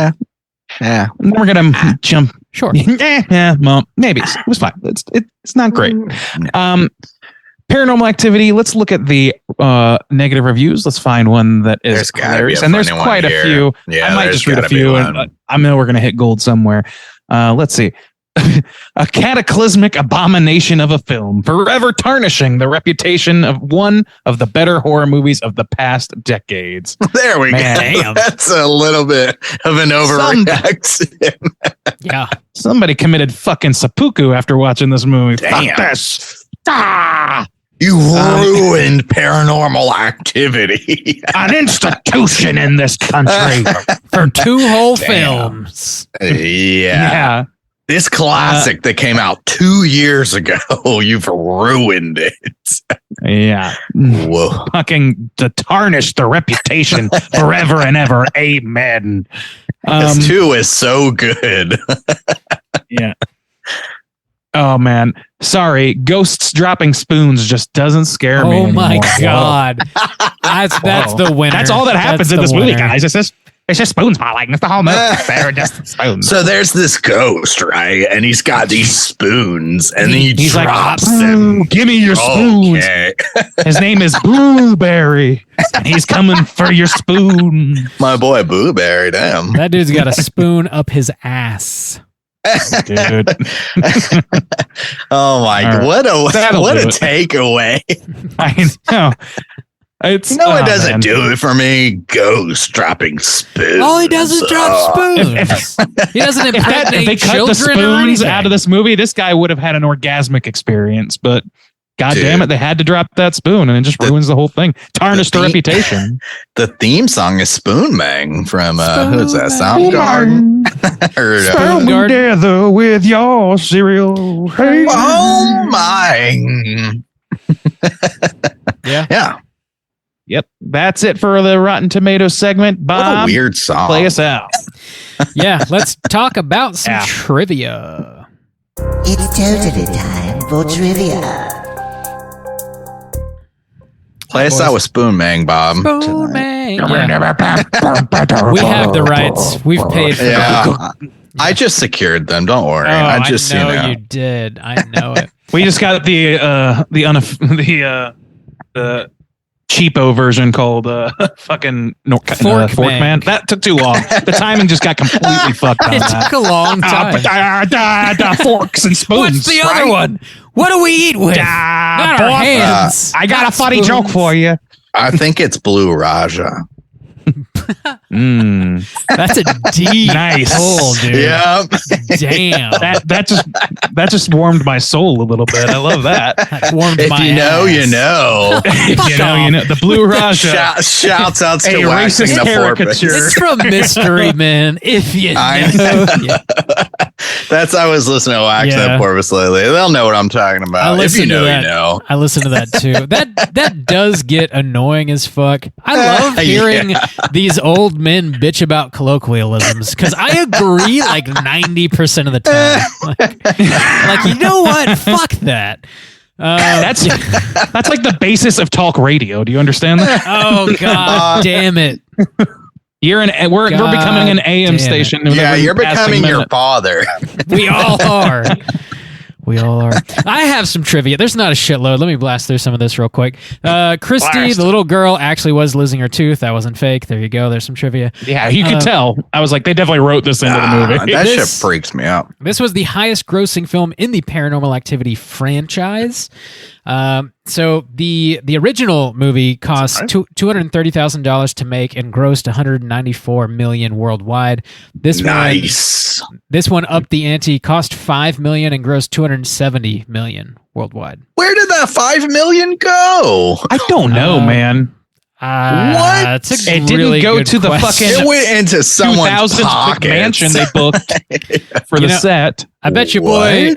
Yeah. We're gonna jump. Sure. Yeah. Well, maybe it was fine. It's not great. Paranormal Activity. Let's look at the negative reviews. Let's find one that is hilarious. And there's quite a few. Yeah, I might just read a few, and I know we're going to hit gold somewhere. Let's see. A cataclysmic abomination of a film, forever tarnishing the reputation of one of the better horror movies of the past decades. There we go. That's a little bit of an overreaction. Yeah. Somebody committed fucking seppuku after watching this movie. Damn. Fuck this. Ah! You ruined Paranormal Activity. An institution in this country. For 2 whole films. Yeah. This classic that came out 2 years ago, you've ruined it. Yeah. Whoa. Fucking to tarnish the reputation forever and ever. Amen. This 2 is so good. Yeah. Oh, man. Sorry. Ghosts dropping spoons just doesn't scare me anymore. Oh, my God. That's the winner. That's all that happens in this movie, guys. It's just spoons falling. It's the whole movie. They're just spoons. So there's this ghost, right? And he's got these spoons, and then he drops like, them. Give me your spoons. Okay. His name is Blueberry, and he's coming for your spoon. My boy Blueberry, damn. That dude's got a spoon up his ass. Dude. Oh my God. What a takeaway. I know. It's, it doesn't do it for me. Ghost dropping spoons. Oh, he doesn't drop spoons. He doesn't impregnate if they cut the spoons out of this movie, this guy would have had an orgasmic experience. But God damn it, they had to drop that spoon, and it just ruins the whole thing. Tarnished the reputation. The theme song is Spoon Bang from who's that? Soundgarden. Spoon together with your cereal. Hey. Oh my. Yeah. Yep, that's it for the Rotten Tomatoes segment. Bob, what a weird song. Play us out. Yeah, let's talk about some trivia. It's totally time for trivia. Play us out with Spoon Bang, Bob. Spoon Bang. Yeah. We have the rights. We've paid for them. I just secured them. Don't worry. I know you did. I know it. We just got the cheapo version called fucking Fork Man. That took too long. The timing just got completely fucked up. It took a long time. Forks and spoons. What's the other one? What do we eat with? Not our hands. I got a funny joke for you. I think it's Blue Raja. That's a deep pull, dude. Yep. Damn. That just warmed my soul a little bit. I love that. If you know, you know. If you know, you know. The Blue Raja. Shouts out to a waxing racist the caricature. It's from Mystery Man. If you know. That's I was listening to Wax That Porpoise lately. They'll know what I'm talking about. If you know, you know. I listen to that too. That does get annoying as fuck. I love hearing these old men bitch about colloquialisms because I agree like 90% of the time. Like you know what? Fuck that. That's like the basis of talk radio. Do you understand that? Oh God damn it! We're becoming an AM station. Yeah, you're becoming your father. We all are. We all are. I have some trivia. There's not a shitload. Let me blast through some of this real quick. Kristi, the little girl, actually was losing her tooth. That wasn't fake. There you go. There's some trivia. Yeah, you could tell. I was like, they definitely wrote this into the movie. That shit freaks me out. This was the highest grossing film in the Paranormal Activity franchise. So the original movie cost $230,000 to make and grossed $194 million worldwide. This one upped the ante, cost $5 million and grossed $270 million worldwide. Where did that $5 million go? I don't know, man. What? It didn't go to the fucking. It went into someone's pocket mansion they booked for the set. I bet your boy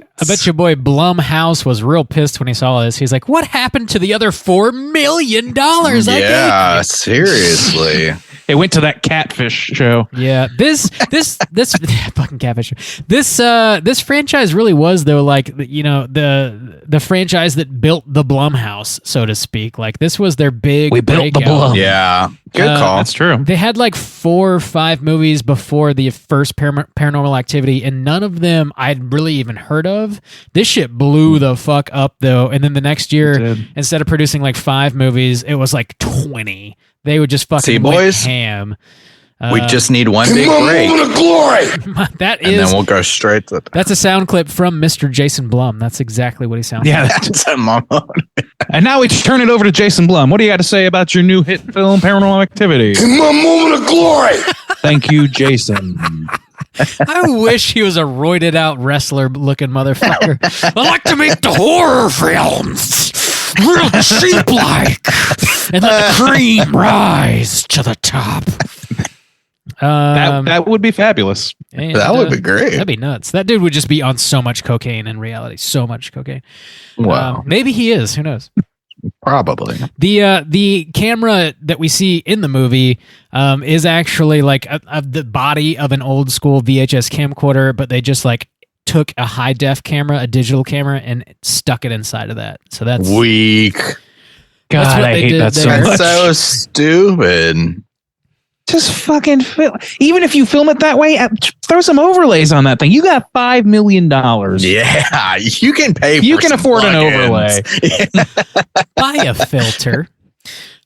Blumhouse was real pissed when he saw this. He's like, "What happened to the other $4 million?" Yeah, seriously. It went to that catfish show. Yeah, this fucking catfish. This franchise really was though, like, you know, the franchise that built the Blumhouse, so to speak. Like, this was their big. We built the Blum. Yeah, good call. That's true. They had like 4 or 5 movies before the first Paranormal Activity, and none of them I'd really even heard of. This shit blew the fuck up though, and then the next year, instead of producing like 5 movies, it was like 20. They would just fucking boys, ham. We just need one big break. That is, and then we'll go straight to that's a sound clip from Mr. Jason Blum. That's exactly what he sounds like. Yeah, that's a moment. And now we turn it over to Jason Blum. What do you got to say about your new hit film, Paranormal Activity? In my moment of glory. Thank you, Jason. I wish he was a roided out wrestler looking motherfucker. I like to make the horror films real cheap like, and let the cream rise to the top. That would be fabulous. And, that would be great. That'd be nuts. That dude would just be on so much cocaine in reality. So much cocaine. Wow. Maybe he is. Who knows? Probably. The camera that we see in the movie is actually like the body of an old school VHS camcorder, but they just like took a high def camera, a digital camera, and stuck it inside of that. So that's weak. God, that's what I they hate did that so there. much. So stupid. Just fucking even if you film it that way, throw some overlays on that thing. You got $5 million. Yeah, you can pay. You for can some afford an plugins. overlay. Buy a filter.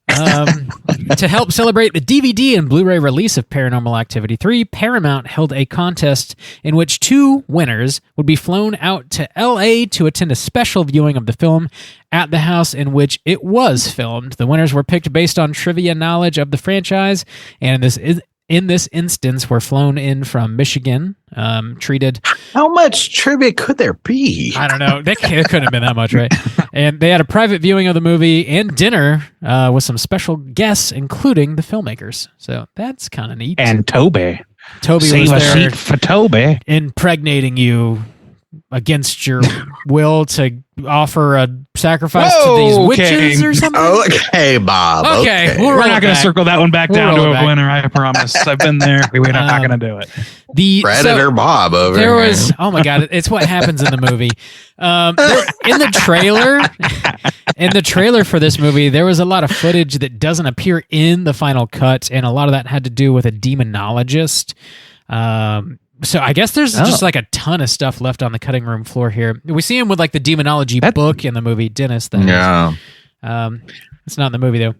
To help celebrate the DVD and Blu-ray release of Paranormal Activity 3, Paramount held a contest in which 2 winners would be flown out to LA to attend a special viewing of the film at the house in which it was filmed. The winners were picked based on trivia knowledge of the franchise, and in this instance were flown in from Michigan, treated... How much trivia could there be? I don't know. It couldn't have been that much, right? And they had a private viewing of the movie and dinner with some special guests, including the filmmakers. So that's kind of neat. And Toby. Toby Save was a there seat for Toby. impregnating you against your will to offer a sacrifice to these witches or something. Okay, Bob. Okay, We're not going to circle that one back down to a winner, I promise. I've been there. We're not going to do it. The Predator Bob over there here. was, oh my god, it's what happens in the movie. In the trailer for this movie, there was a lot of footage that doesn't appear in the final cut, and a lot of that had to do with a demonologist. So I guess there's just like a ton of stuff left on the cutting room floor here. We see him with like the demonology book in the movie Dennis. Yeah. It's not in the movie though.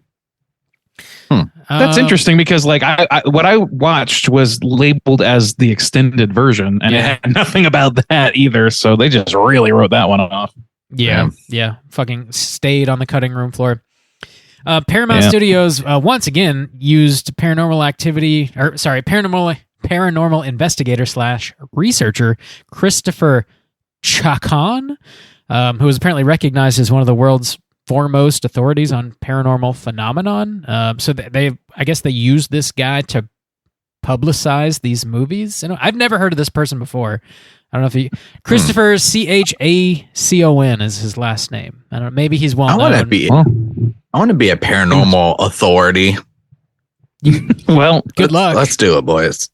That's interesting because like I what I watched was labeled as the extended version, and it had nothing about that either. So they just really wrote that one off. Yeah. Fucking stayed on the cutting room floor. Paramount Studios once again used paranormal investigator / researcher Christopher Chacon, who is apparently recognized as one of the world's foremost authorities on paranormal phenomenon. So I guess they used this guy to publicize these movies. And I've never heard of this person before. I don't know if Christopher Chacon is his last name. I don't know. Maybe he's well known. I want to be a paranormal authority. Well, good luck. Let's do it, boys.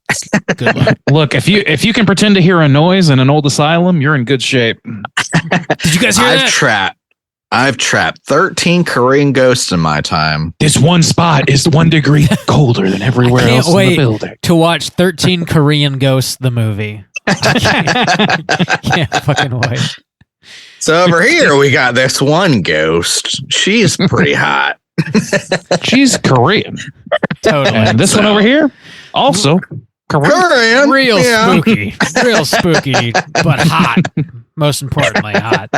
Good luck. Look, if you can pretend to hear a noise in an old asylum, you're in good shape. Did you guys hear that? I've trapped 13 Korean ghosts in my time. This one spot is 1 degree colder than everywhere else in the building. To watch 13 Korean Ghosts, the movie. Can't fucking wait. So over here, we got this one ghost. She's pretty hot. She's Korean. Totally. And this one over here, also Korean. Real spooky, but hot. Most importantly, hot.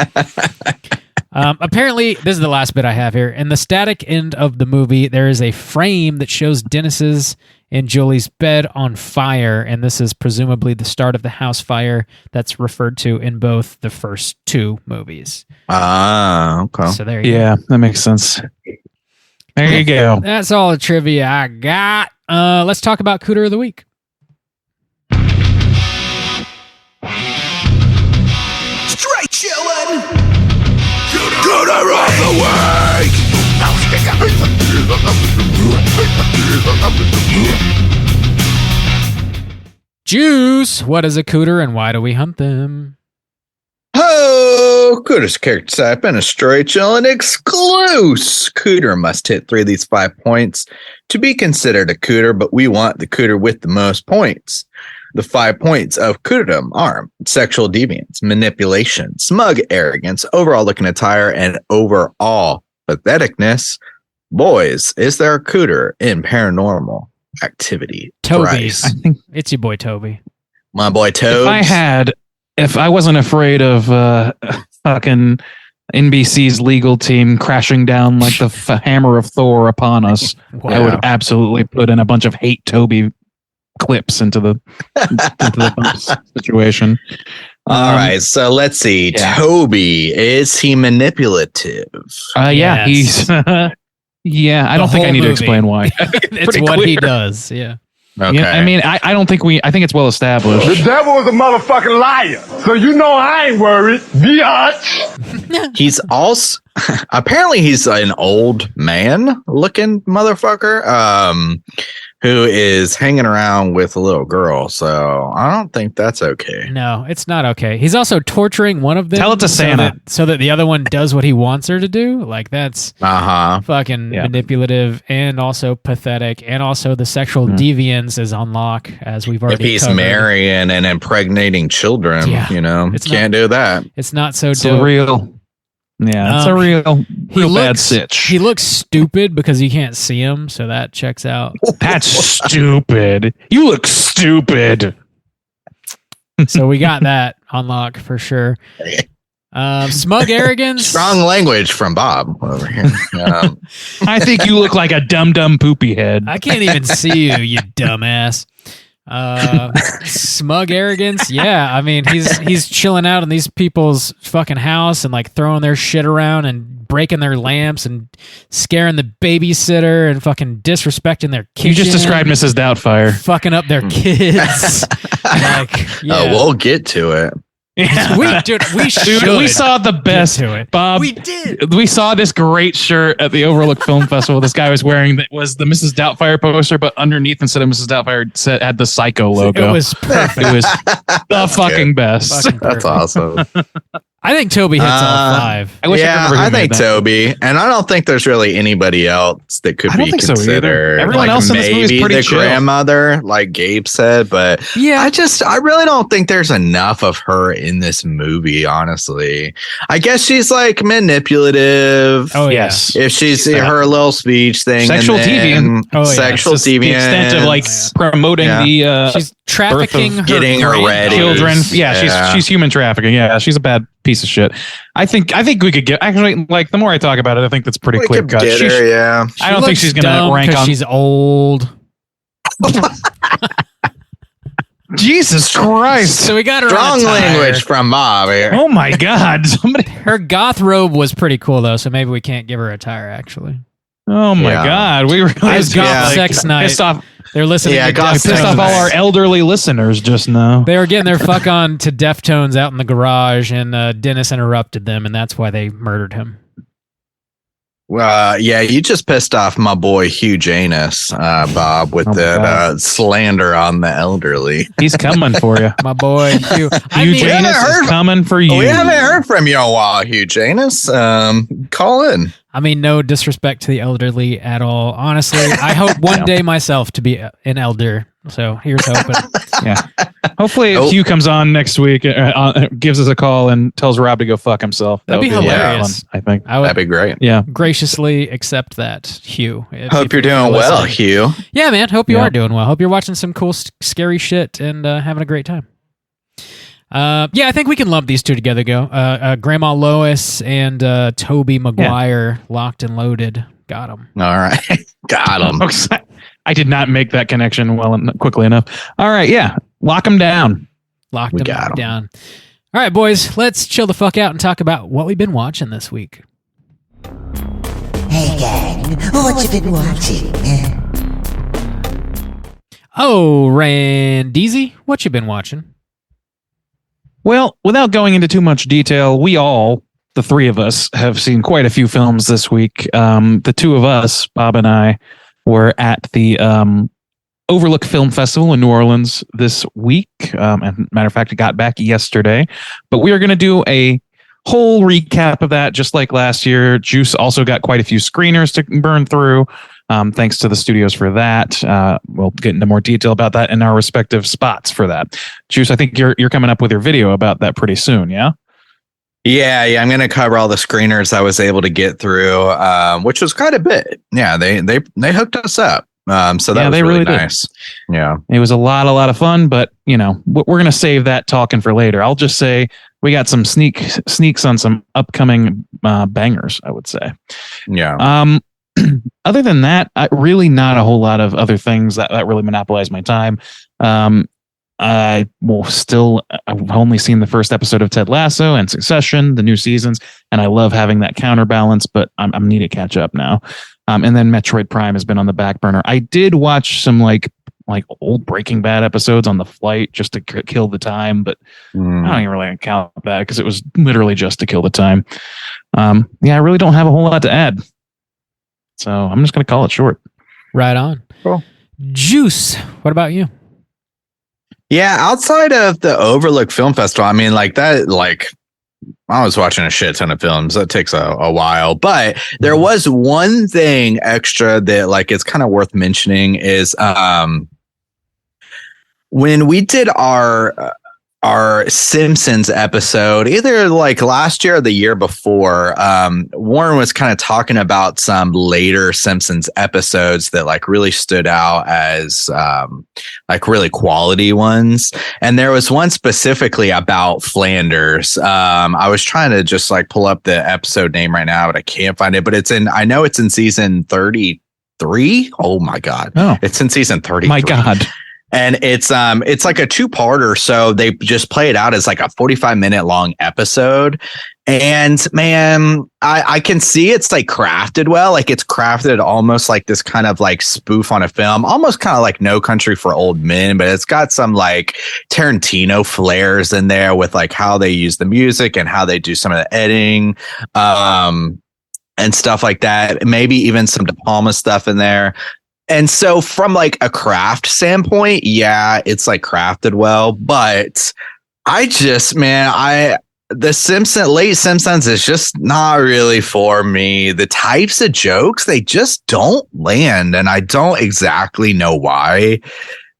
Apparently, this is the last bit I have here. In the static end of the movie, there is a frame that shows Dennis's and Julie's bed on fire, and this is presumably the start of the house fire that's referred to in both the first 2 movies. Okay. So there you go. Yeah, that makes sense. There you go. That's all the trivia I got. Let's talk about Cooter of the Week. Straight chillin'. Cooter of the week. Juice, what is a cooter and why do we hunt them? Oh, Cooter's character type and a straight chillin' exclusive. Cooter must hit 3 of these 5 points to be considered a cooter, but we want the cooter with the most points. The 5 points of cooterdom are sexual deviance, manipulation, smug arrogance, overall looking attire, and overall patheticness. Boys, is there a cooter in Paranormal Activity? Toby. Thrice? I think It's your boy Toby. My boy Toby. if I wasn't afraid of fucking NBC's legal team crashing down like the hammer of Thor upon us, Wow. I would absolutely put in a bunch of hate Toby clips into the situation. All right, so let's see. yeah. Toby, is he manipulative? Yeah, Yes. he's. I don't think whole I need to movie. explain why. It's Pretty what he clear. does. Yeah. Okay. Yeah, I mean, I don't think I think it's well established. The devil is a motherfucking liar. So you know I ain't worried. Biatch. He's also apparently he's an old man looking motherfucker who is hanging around with a little girl. So I don't think that's okay. No, it's not okay. He's also torturing one of them. Tell it to Santa. So that the other one does what he wants her to do. Like, that's fucking Yeah. manipulative and also pathetic. And also the sexual deviance is on lock, as we've If already he's covered. marrying and impregnating children, Yeah. It's can't do that. It's not so It's dope. a real. Yeah, it's a real bad sitch. He looks stupid because you can't see him, so that checks out. That's stupid. You look stupid. So we got that on lock for sure. Smug arrogance. Strong language from Bob over here. I think you look like a dumb poopy head. I can't even see you, you dumbass. Smug arrogance. Yeah, I mean he's chilling out in these people's fucking house and like throwing their shit around and breaking their lamps and scaring the babysitter and fucking disrespecting their kitchen. You just described Mrs. Doubtfire. Fucking up their kids. We'll get to it. Yeah. We should. We saw the best. to it. Bob, We did. We saw this great shirt at the Overlook Film Festival. This guy was wearing that was the Mrs. Doubtfire poster, but underneath instead of Mrs. Doubtfire had the Psycho logo. It was perfect. It was the fucking best. Fucking That's perfect. awesome. I think Toby hits all 5. I wish I could remember who made think that. Toby, and I don't think there's really anybody else that could I don't be think so either. considered. Everyone like else in this movie is maybe pretty the chill. grandmother, like Gabe said, but Yeah. I really don't think there's enough of her in this movie. Honestly, I guess she's like manipulative. Oh yeah. Yes. If she's her little speech thing, Sexual and then deviant. Oh, yeah. sexual It's just the extent of like deviance. promoting Yeah. the She's trafficking her getting her ready. children. Yeah, Yeah. she's human trafficking. Yeah, she's a bad piece of shit. I think we could get actually like the more I talk about it, I think that's pretty We clear could cut. get her, yeah. I don't think she's gonna rank on. She's old. Jesus Christ! So we got her Strong on a tire. language from Bob here. Oh my God! Somebody! Her goth robe was pretty cool though, so maybe we can't give her a tire. Actually, Oh my Yeah. God! We really It was goth yeah. sex night. pissed off. They're listening. Yeah, to goth We pissed sex off all night. our elderly listeners just now. They were getting their fuck on to Deftones out in the garage, and Dennis interrupted them, and that's why they murdered him. Yeah, you just pissed off my boy Hugh Janus, Bob, with Oh my that God. slander on the elderly. He's coming for you. My boy Hugh. I Hugh mean, Janus heard- is coming for you. We haven't heard from you in a while, Hugh Janus. Call in. no disrespect to the elderly at all. Honestly, I hope one day myself to be an elder. So here's hoping. Yeah. Hopefully, Nope. if Hugh comes on next week, gives us a call and tells Rob to go fuck himself. That'd be a lot of hilarious. fun, I think. I would That'd be great. Yeah. graciously accept that, Hugh. Hope you're doing well, Hugh. Yeah, man. Hope you Yeah. are doing well. Hope you're watching some cool, scary shit and having a great time. Yeah, I think we can lump these two together. Grandma Lois and Toby Maguire, locked and loaded. Got them. All right. Got him. I did not make that connection quickly enough. All right. Yeah. Lock them down. Locked We them got 'em. down. All right, boys. Let's chill the fuck out and talk about what we've been watching this week. Hey gang, what you been watching? Oh, Randeezy, what you been watching? Well, without going into too much detail, we all, the three of us, have seen quite a few films this week. The two of us, Bob and I, were at the Overlook Film Festival in New Orleans this week. And matter of fact, it got back yesterday. But we are going to do a whole recap of that, just like last year. Juice also got quite a few screeners to burn through. Thanks to the studios for that. We'll get into more detail about that in our respective spots for that. Juice, I think you're coming up with your video about that pretty soon, yeah? Yeah. I'm going to cover all the screeners I was able to get through, which was quite a bit. Yeah, they hooked us up. So that was really nice. Did. Yeah, it was a lot of fun. But we're going to save that talking for later. I'll just say we got some sneaks on some upcoming bangers, I would say. Yeah. Other than that, really not a whole lot of other things that really monopolize my time. I've only seen the first episode of Ted Lasso and Succession, the new seasons, and I love having that counterbalance, but I'm need to catch up now. And then Metroid Prime has been on the back burner. I did watch some like old Breaking Bad episodes on the flight just to kill the time, but I don't even really count that because it was literally just to kill the time. I really don't have a whole lot to add. So I'm just going to call it short. Right on. Cool. Juice, what about you? Yeah, outside of the Overlook Film Festival, I mean, I was watching a shit ton of films. That takes a while. But there was one thing extra that it's kind of worth mentioning is when we did our Simpsons episode, either last year or the year before, Warren was kind of talking about some later Simpsons episodes that really stood out as really quality ones. And there was one specifically about Flanders. I was trying to just pull up the episode name right now, but I can't find it. But I know it's in season 33. Oh my God. Oh. It's in season 33. My God. And it's like a two-parter, so they just play it out as a 45-minute long episode. And man, I can see it's crafted well, it's crafted almost like this kind of spoof on a film, almost kind of like No Country for Old Men, but it's got some Tarantino flares in there with how they use the music and how they do some of the editing, and stuff like that. Maybe even some De Palma stuff in there. And so from a craft standpoint, yeah, it's crafted well, but the late Simpsons is just not really for me. The types of jokes, they just don't land, and I don't exactly know why,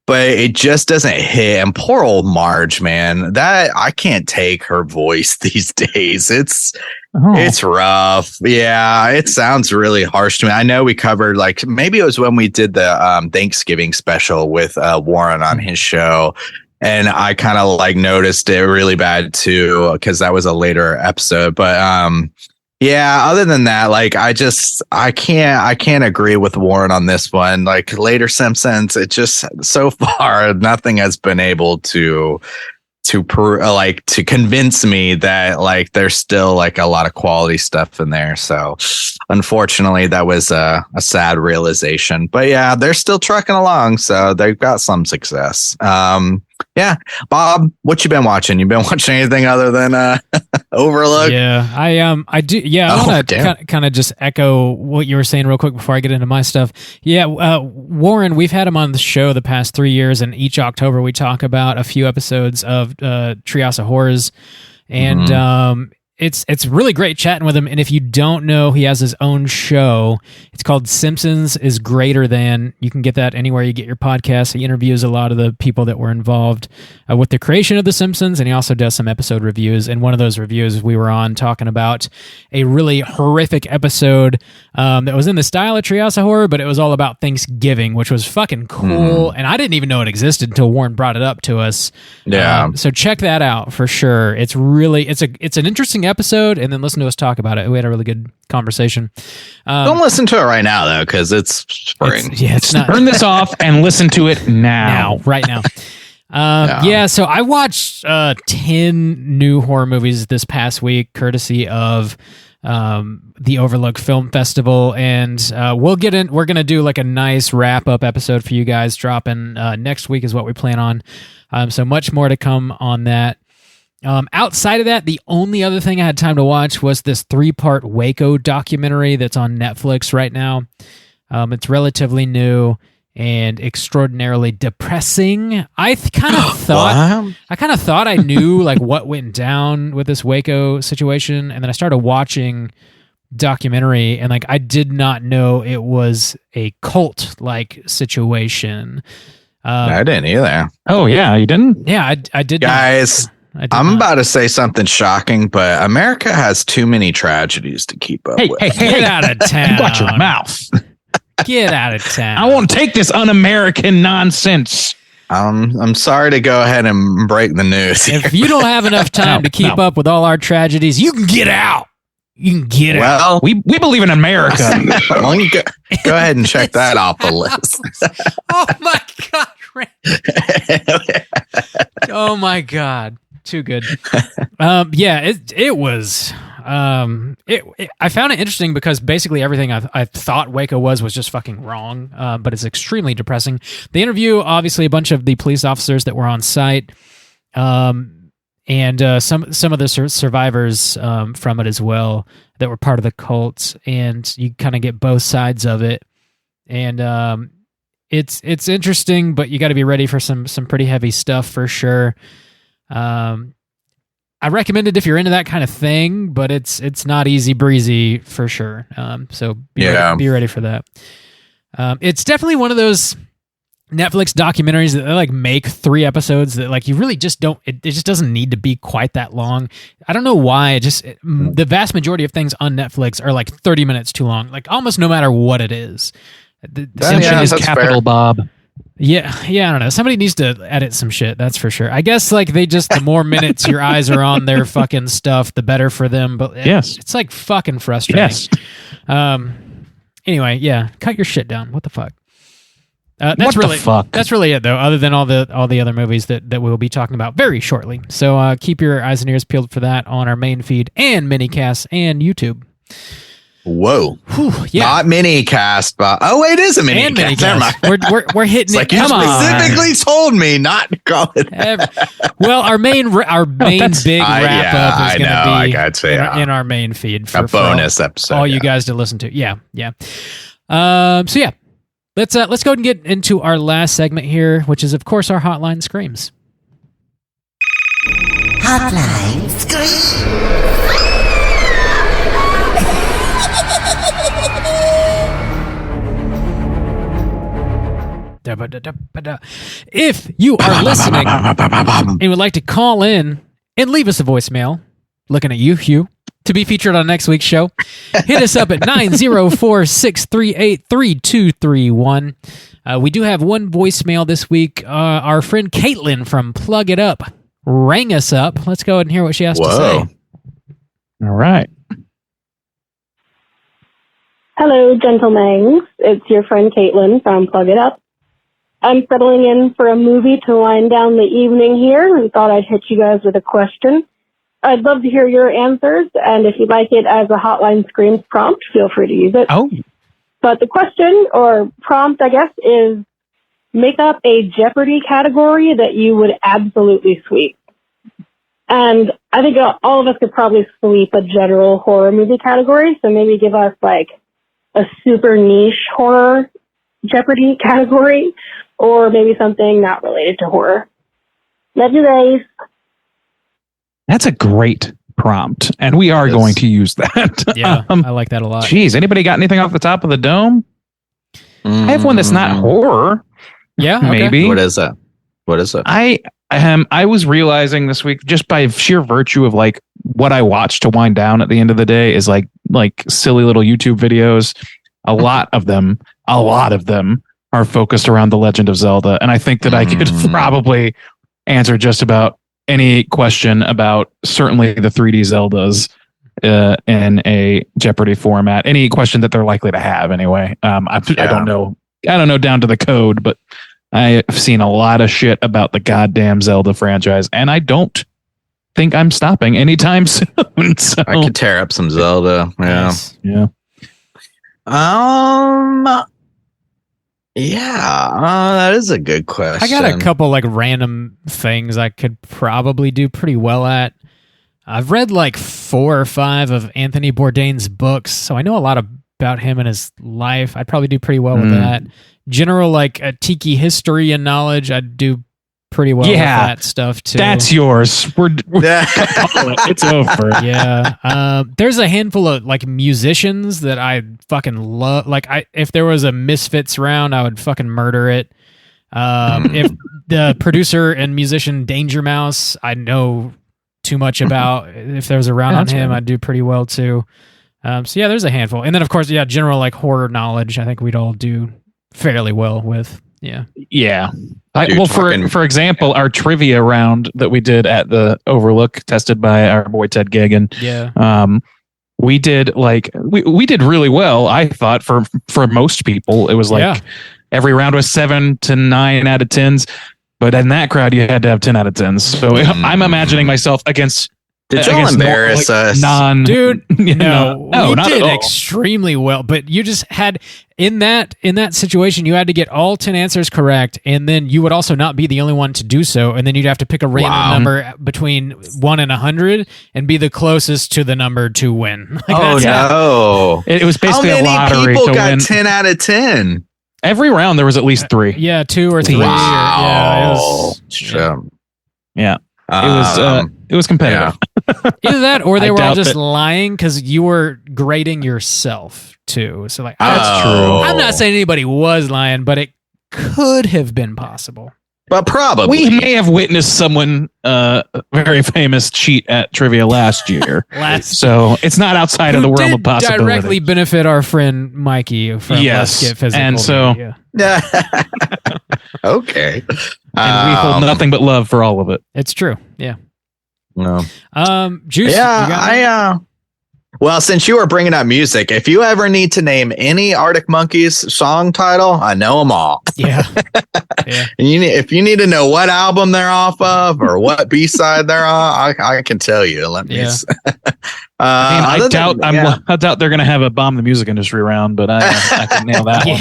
but it just doesn't hit. And poor old Marge, man, that I can't take her voice these days. It's rough. Yeah, it sounds really harsh to me. I know we covered maybe it was when we did the Thanksgiving special with Warren on his show, and I kind of noticed it really bad too because that was a later episode. But yeah, other than that, I can't agree with Warren on this one. Later Simpsons, it just so far nothing has been able to convince me that there's still a lot of quality stuff in there. So unfortunately that was a sad realization, but yeah, they're still trucking along, so they've got some success. Yeah, Bob, what you been watching? You been watching anything other than Overlook? Yeah, I do. Yeah, I want to kind of just echo what you were saying real quick before I get into my stuff. Yeah, Warren, we've had him on the show the past 3 years, and each October we talk about a few episodes of Treehouse of Horrors, and it's really great chatting with him. And if you don't know, he has his own show. It's called Simpsons is Greater Than. You can get that anywhere you get your podcasts. He interviews a lot of the people that were involved with the creation of The Simpsons, and he also does some episode reviews. And one of those reviews we were on talking about a really horrific episode that was in the style of Treehouse of Horror, but it was all about Thanksgiving, which was fucking cool. And I didn't even know it existed until Warren brought it up to us. Yeah. So check that out for sure. It's really it's an interesting episode, and then listen to us talk about it. We had a really good conversation. Don't listen to it right now though, because it's spring. It's not. Turn this off and listen to it now. Right now. So I watched 10 new horror movies this past week, courtesy of the Overlook Film Festival, and we're gonna do a nice wrap up episode for you guys, dropping next week is what we plan on. So much more to come on that. Outside of that, the only other thing I had time to watch was this 3-part Waco documentary that's on Netflix right now. It's relatively new. and extraordinarily depressing. I kind of thought I knew like what went down with this Waco situation, and then I started watching documentary, and like I did not know it was a cult like situation. I didn't either. Oh yeah, you didn't? Yeah, I did. Guys, I'm about to say something shocking, but America has too many tragedies to keep up with. Get out of town. Watch your mouth. Get out of town. I won't take this un-American nonsense. I'm sorry to go ahead and break the news here. If you don't have enough time to keep up with all our tragedies, you can get out. You can get out. Well, we believe in America. Go ahead and check that off the list. Oh my God, Randy. Oh my God. Too good. It was. I found it interesting because basically everything I thought Waco was just fucking wrong. But it's extremely depressing. They interview obviously a bunch of the police officers that were on site, and some of the survivors from it as well that were part of the cult, and you kind of get both sides of it, and it's interesting, but you got to be ready for some pretty heavy stuff for sure. I recommend it if you're into that kind of thing, but it's not easy breezy for sure. So be ready for that. It's definitely one of those Netflix documentaries that they like make 3 episodes that like you really just don't. It just doesn't need to be quite that long. I don't know why. The vast majority of things on Netflix are like 30 minutes too long. Like almost no matter what it is. The is Capital fair. Bob. Yeah, I don't know. Somebody needs to edit some shit, that's for sure. I guess like the more minutes your eyes are on their fucking stuff, the better for them. But it's like fucking frustrating. Yes. Anyway, yeah, cut your shit down. What the fuck? That's really it though. Other than all the other movies that we'll be talking about very shortly. So keep your eyes and ears peeled for that on our main feed and minicast and YouTube. Whoa! Whew, yeah. Not mini cast, but it is a mini cast. Never mind. We're hitting it's it. Like you specifically told me not to call it. Well, our main big wrap up is going to be in our main feed for a bonus episode. All you guys to listen to. Yeah. So yeah, let's go ahead and get into our last segment here, which is of course our Hotline Screams. Hotline Scream. If you are listening and would like to call in and leave us a voicemail, looking at you, Hugh, to be featured on next week's show, hit us up at 904-638-3231. We do have one voicemail this week. Our friend Caitlin from Plug It Up rang us up. Let's go ahead and hear what she has to say. All right. Hello, gentlemen. It's your friend Caitlin from Plug It Up. I'm settling in for a movie to wind down the evening here and thought I'd hit you guys with a question. I'd love to hear your answers, and if you'd like it as a Hotline Screams prompt, feel free to use it. Oh. But the question, or prompt, I guess, is make up a Jeopardy category that you would absolutely sweep. And I think all of us could probably sweep a general horror movie category, so maybe give us, like, a super niche horror Jeopardy category, or maybe something not related to horror. Love you guys. That's a great prompt, and we are going to use that. Yeah, I like that a lot. Geez, anybody got anything off the top of the dome? I have one that's not horror. Yeah, okay. Maybe. What is it? I was realizing this week, just by sheer virtue of like what I watch to wind down at the end of the day, is like silly little YouTube videos. A lot of them are focused around the Legend of Zelda, and I think that I could probably answer just about any question about certainly the 3D Zeldas in a Jeopardy format. Any question that they're likely to have, anyway. I don't know down to the code, but I've seen a lot of shit about the goddamn Zelda franchise, and I don't think I'm stopping anytime soon. So. I could tear up some Zelda. Yeah. Yeah. That is a good question. I got a couple like random things I could probably do pretty well at. I've read like 4 or 5 of Anthony Bourdain's books, so I know a lot about him and his life. I'd probably do pretty well with that. General like tiki history and knowledge, I'd do pretty well with that stuff too. That's yours. It's over. Yeah. There's a handful of like musicians that I fucking love. Like if there was a Misfits round, I would fucking murder it. If the producer and musician Danger Mouse, I know too much about. If there was a round on him, I'd do pretty well too. So yeah, there's a handful. And then of course, general like horror knowledge, I think we'd all do fairly well with. Yeah. For example, our trivia round that we did at the Overlook, tested by our boy Ted Gagan. Yeah. We did we did really well. I thought for most people, it was like every round was 7 to 9 out of 10s, but in that crowd, you had to have 10 out of 10s. So I'm imagining myself against. Did y'all embarrass us? Dude, no, we not did at all. extremely well, but you just had in that situation, you had to get all 10 answers correct, and then you would also not be the only one to do so, and then you'd have to pick a random number between 1 and 100 and be the closest to the number to win. It was basically a lottery. How many people got win. 10 out of 10? Every round there was at least 3. Yeah, 2 or 3. Wow. Yeah. It was competitive. Either that or they were all just lying because you were grading yourself too. So like that's true. I'm not saying anybody was lying, but it could have been possible. But probably we may have witnessed someone very famous cheat at trivia last year. So it's not outside of the realm of possibility. Directly benefit our friend Mikey from Let's Get Physical. And so okay. And we hold nothing but love for all of it. It's true. Yeah. No. Juice. Yeah, well, since you were bringing up music, if you ever need to name any Arctic Monkeys song title, I know them all. Yeah. And if you need to know what album they're off of or what B-side they're on, I can tell you. Let me. I doubt they're going to have a bomb the music industry round, but I can nail that one.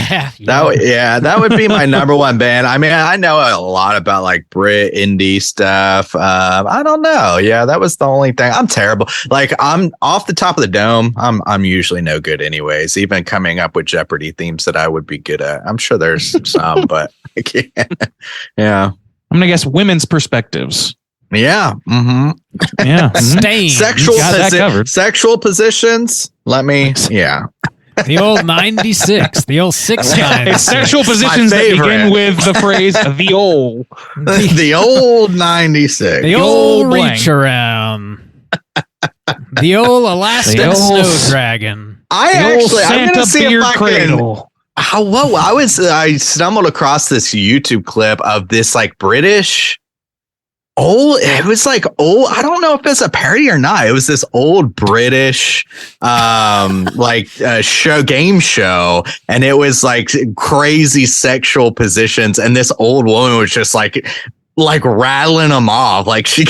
That would be my number one band. I mean, I know a lot about like Brit indie stuff. I don't know. Yeah, that was the only thing. I'm terrible. Like I'm off the top of the dome. I'm usually no good anyways. Even coming up with Jeopardy themes that I would be good at. I'm sure there's some, but I can't. Yeah. I'm going to guess women's perspectives. Yeah. Mm-hmm. Yeah. Stain. Sexual positions. Let me. Yeah. The old 96. The old 6'9". Sexual positions that begin with the phrase "the old." The old 96. The old reach around. The old Alaskan snow dragon. I'm gonna see if I can. I stumbled across this YouTube clip of this like British. It was like old. I don't know if it's a parody or not. It was this old British, game show, and it was like crazy sexual positions. And this old woman was just like rattling them off. Like she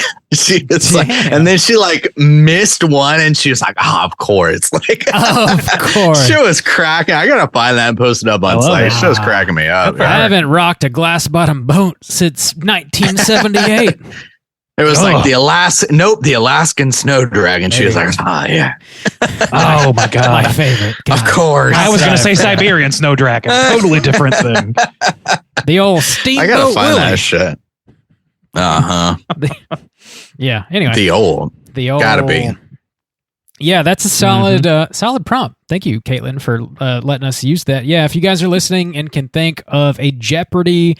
was like, and then she like missed one, and she was like, "Oh, of course!" Like, of course, she was cracking. I gotta find that and post it up on site. She was cracking me up. I haven't rocked a glass bottom boat since 1978. It was like the Alaskan snow dragon. She was like, "Oh yeah, oh my god, my favorite." God. Of course, I was gonna say Siberian snow dragon. Totally different thing. The old steamboat. I gotta find Willie. that shit. Yeah. Anyway, the old gotta be. Yeah, that's a solid solid prompt. Thank you, Caitlin, for letting us use that. Yeah, if you guys are listening and can think of a Jeopardy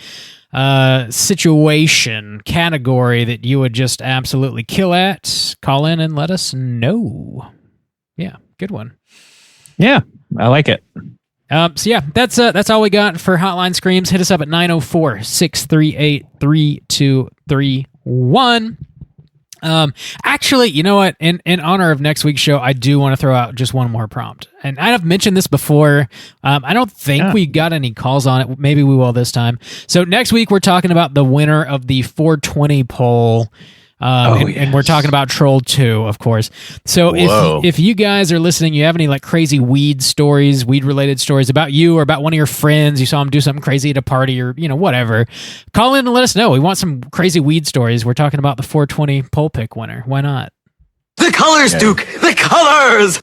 situation category that you would just absolutely kill at, call in and let us know. Yeah, good one. Yeah, I like it. So yeah, that's all we got for Hotline Screams. Hit us up at 904-638-3231. Actually, you know what? In honor of next week's show, I do want to throw out just one more prompt. And I've mentioned this before. I don't think we got any calls on it. Maybe we will this time. So next week, we're talking about the winner of the 420 poll. And we're talking about Troll 2, of course. So if you guys are listening, you have any like crazy weed related stories about you or about one of your friends, you saw them do something crazy at a party or, whatever, call in and let us know. We want some crazy weed stories. We're talking about the 420 poll pick winner. Why not? The colors, Duke! The colors!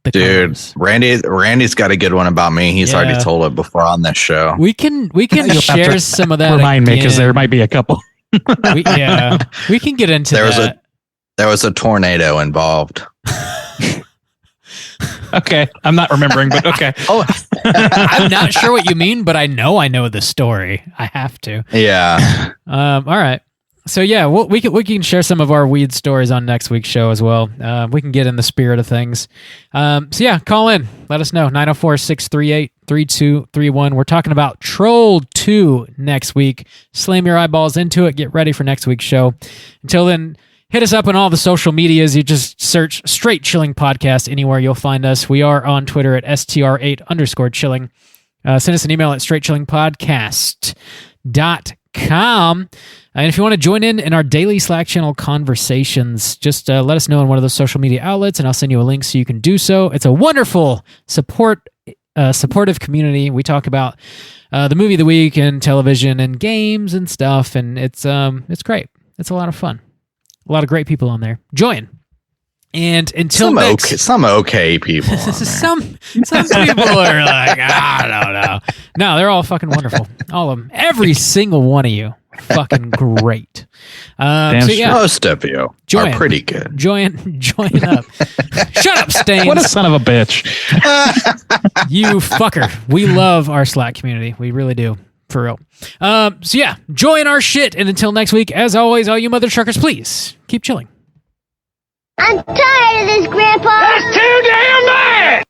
Dude, Because Randy's got a good one about me. He's Yeah. already told it before on this show. we can You'll have share to some of that. Remind me, because again. there might be a couple. we can get into that. There was a tornado involved. Okay, I'm not remembering, but okay. I'm not sure what you mean, but I know the story. I have to. Yeah. All right. So yeah, we can share some of our weed stories on next week's show as well. We can get in the spirit of things. So yeah, call in. Let us know. 904-638-3231. We're talking about Troll 2 next week. Slam your eyeballs into it. Get ready for next week's show. Until then, hit us up on all the social medias. You just search Straight Chilling Podcast anywhere. You'll find us. We are on Twitter at STR8_chilling. Send us an email at straightchillingpodcast.com. And if you want to join in our daily Slack channel conversations, just let us know on one of those social media outlets, and I'll send you a link so you can do so. It's a wonderful supportive community. We talk about the movie of the week and television and games and stuff, and it's great. It's a lot of fun. A lot of great people on there. Join. And until some okay people. On there. some people are like, I don't know. No, they're all fucking wonderful. All of them. Every single one of you. Fucking great. So yeah, most of you are pretty good. Join up. Shut up, Stains. What a son of a bitch. You fucker. We love our Slack community. We really do. For real. So yeah, join our shit. And until next week, as always, all you mother truckers, please keep chilling. I'm tired of this, Grandpa. That's too damn bad!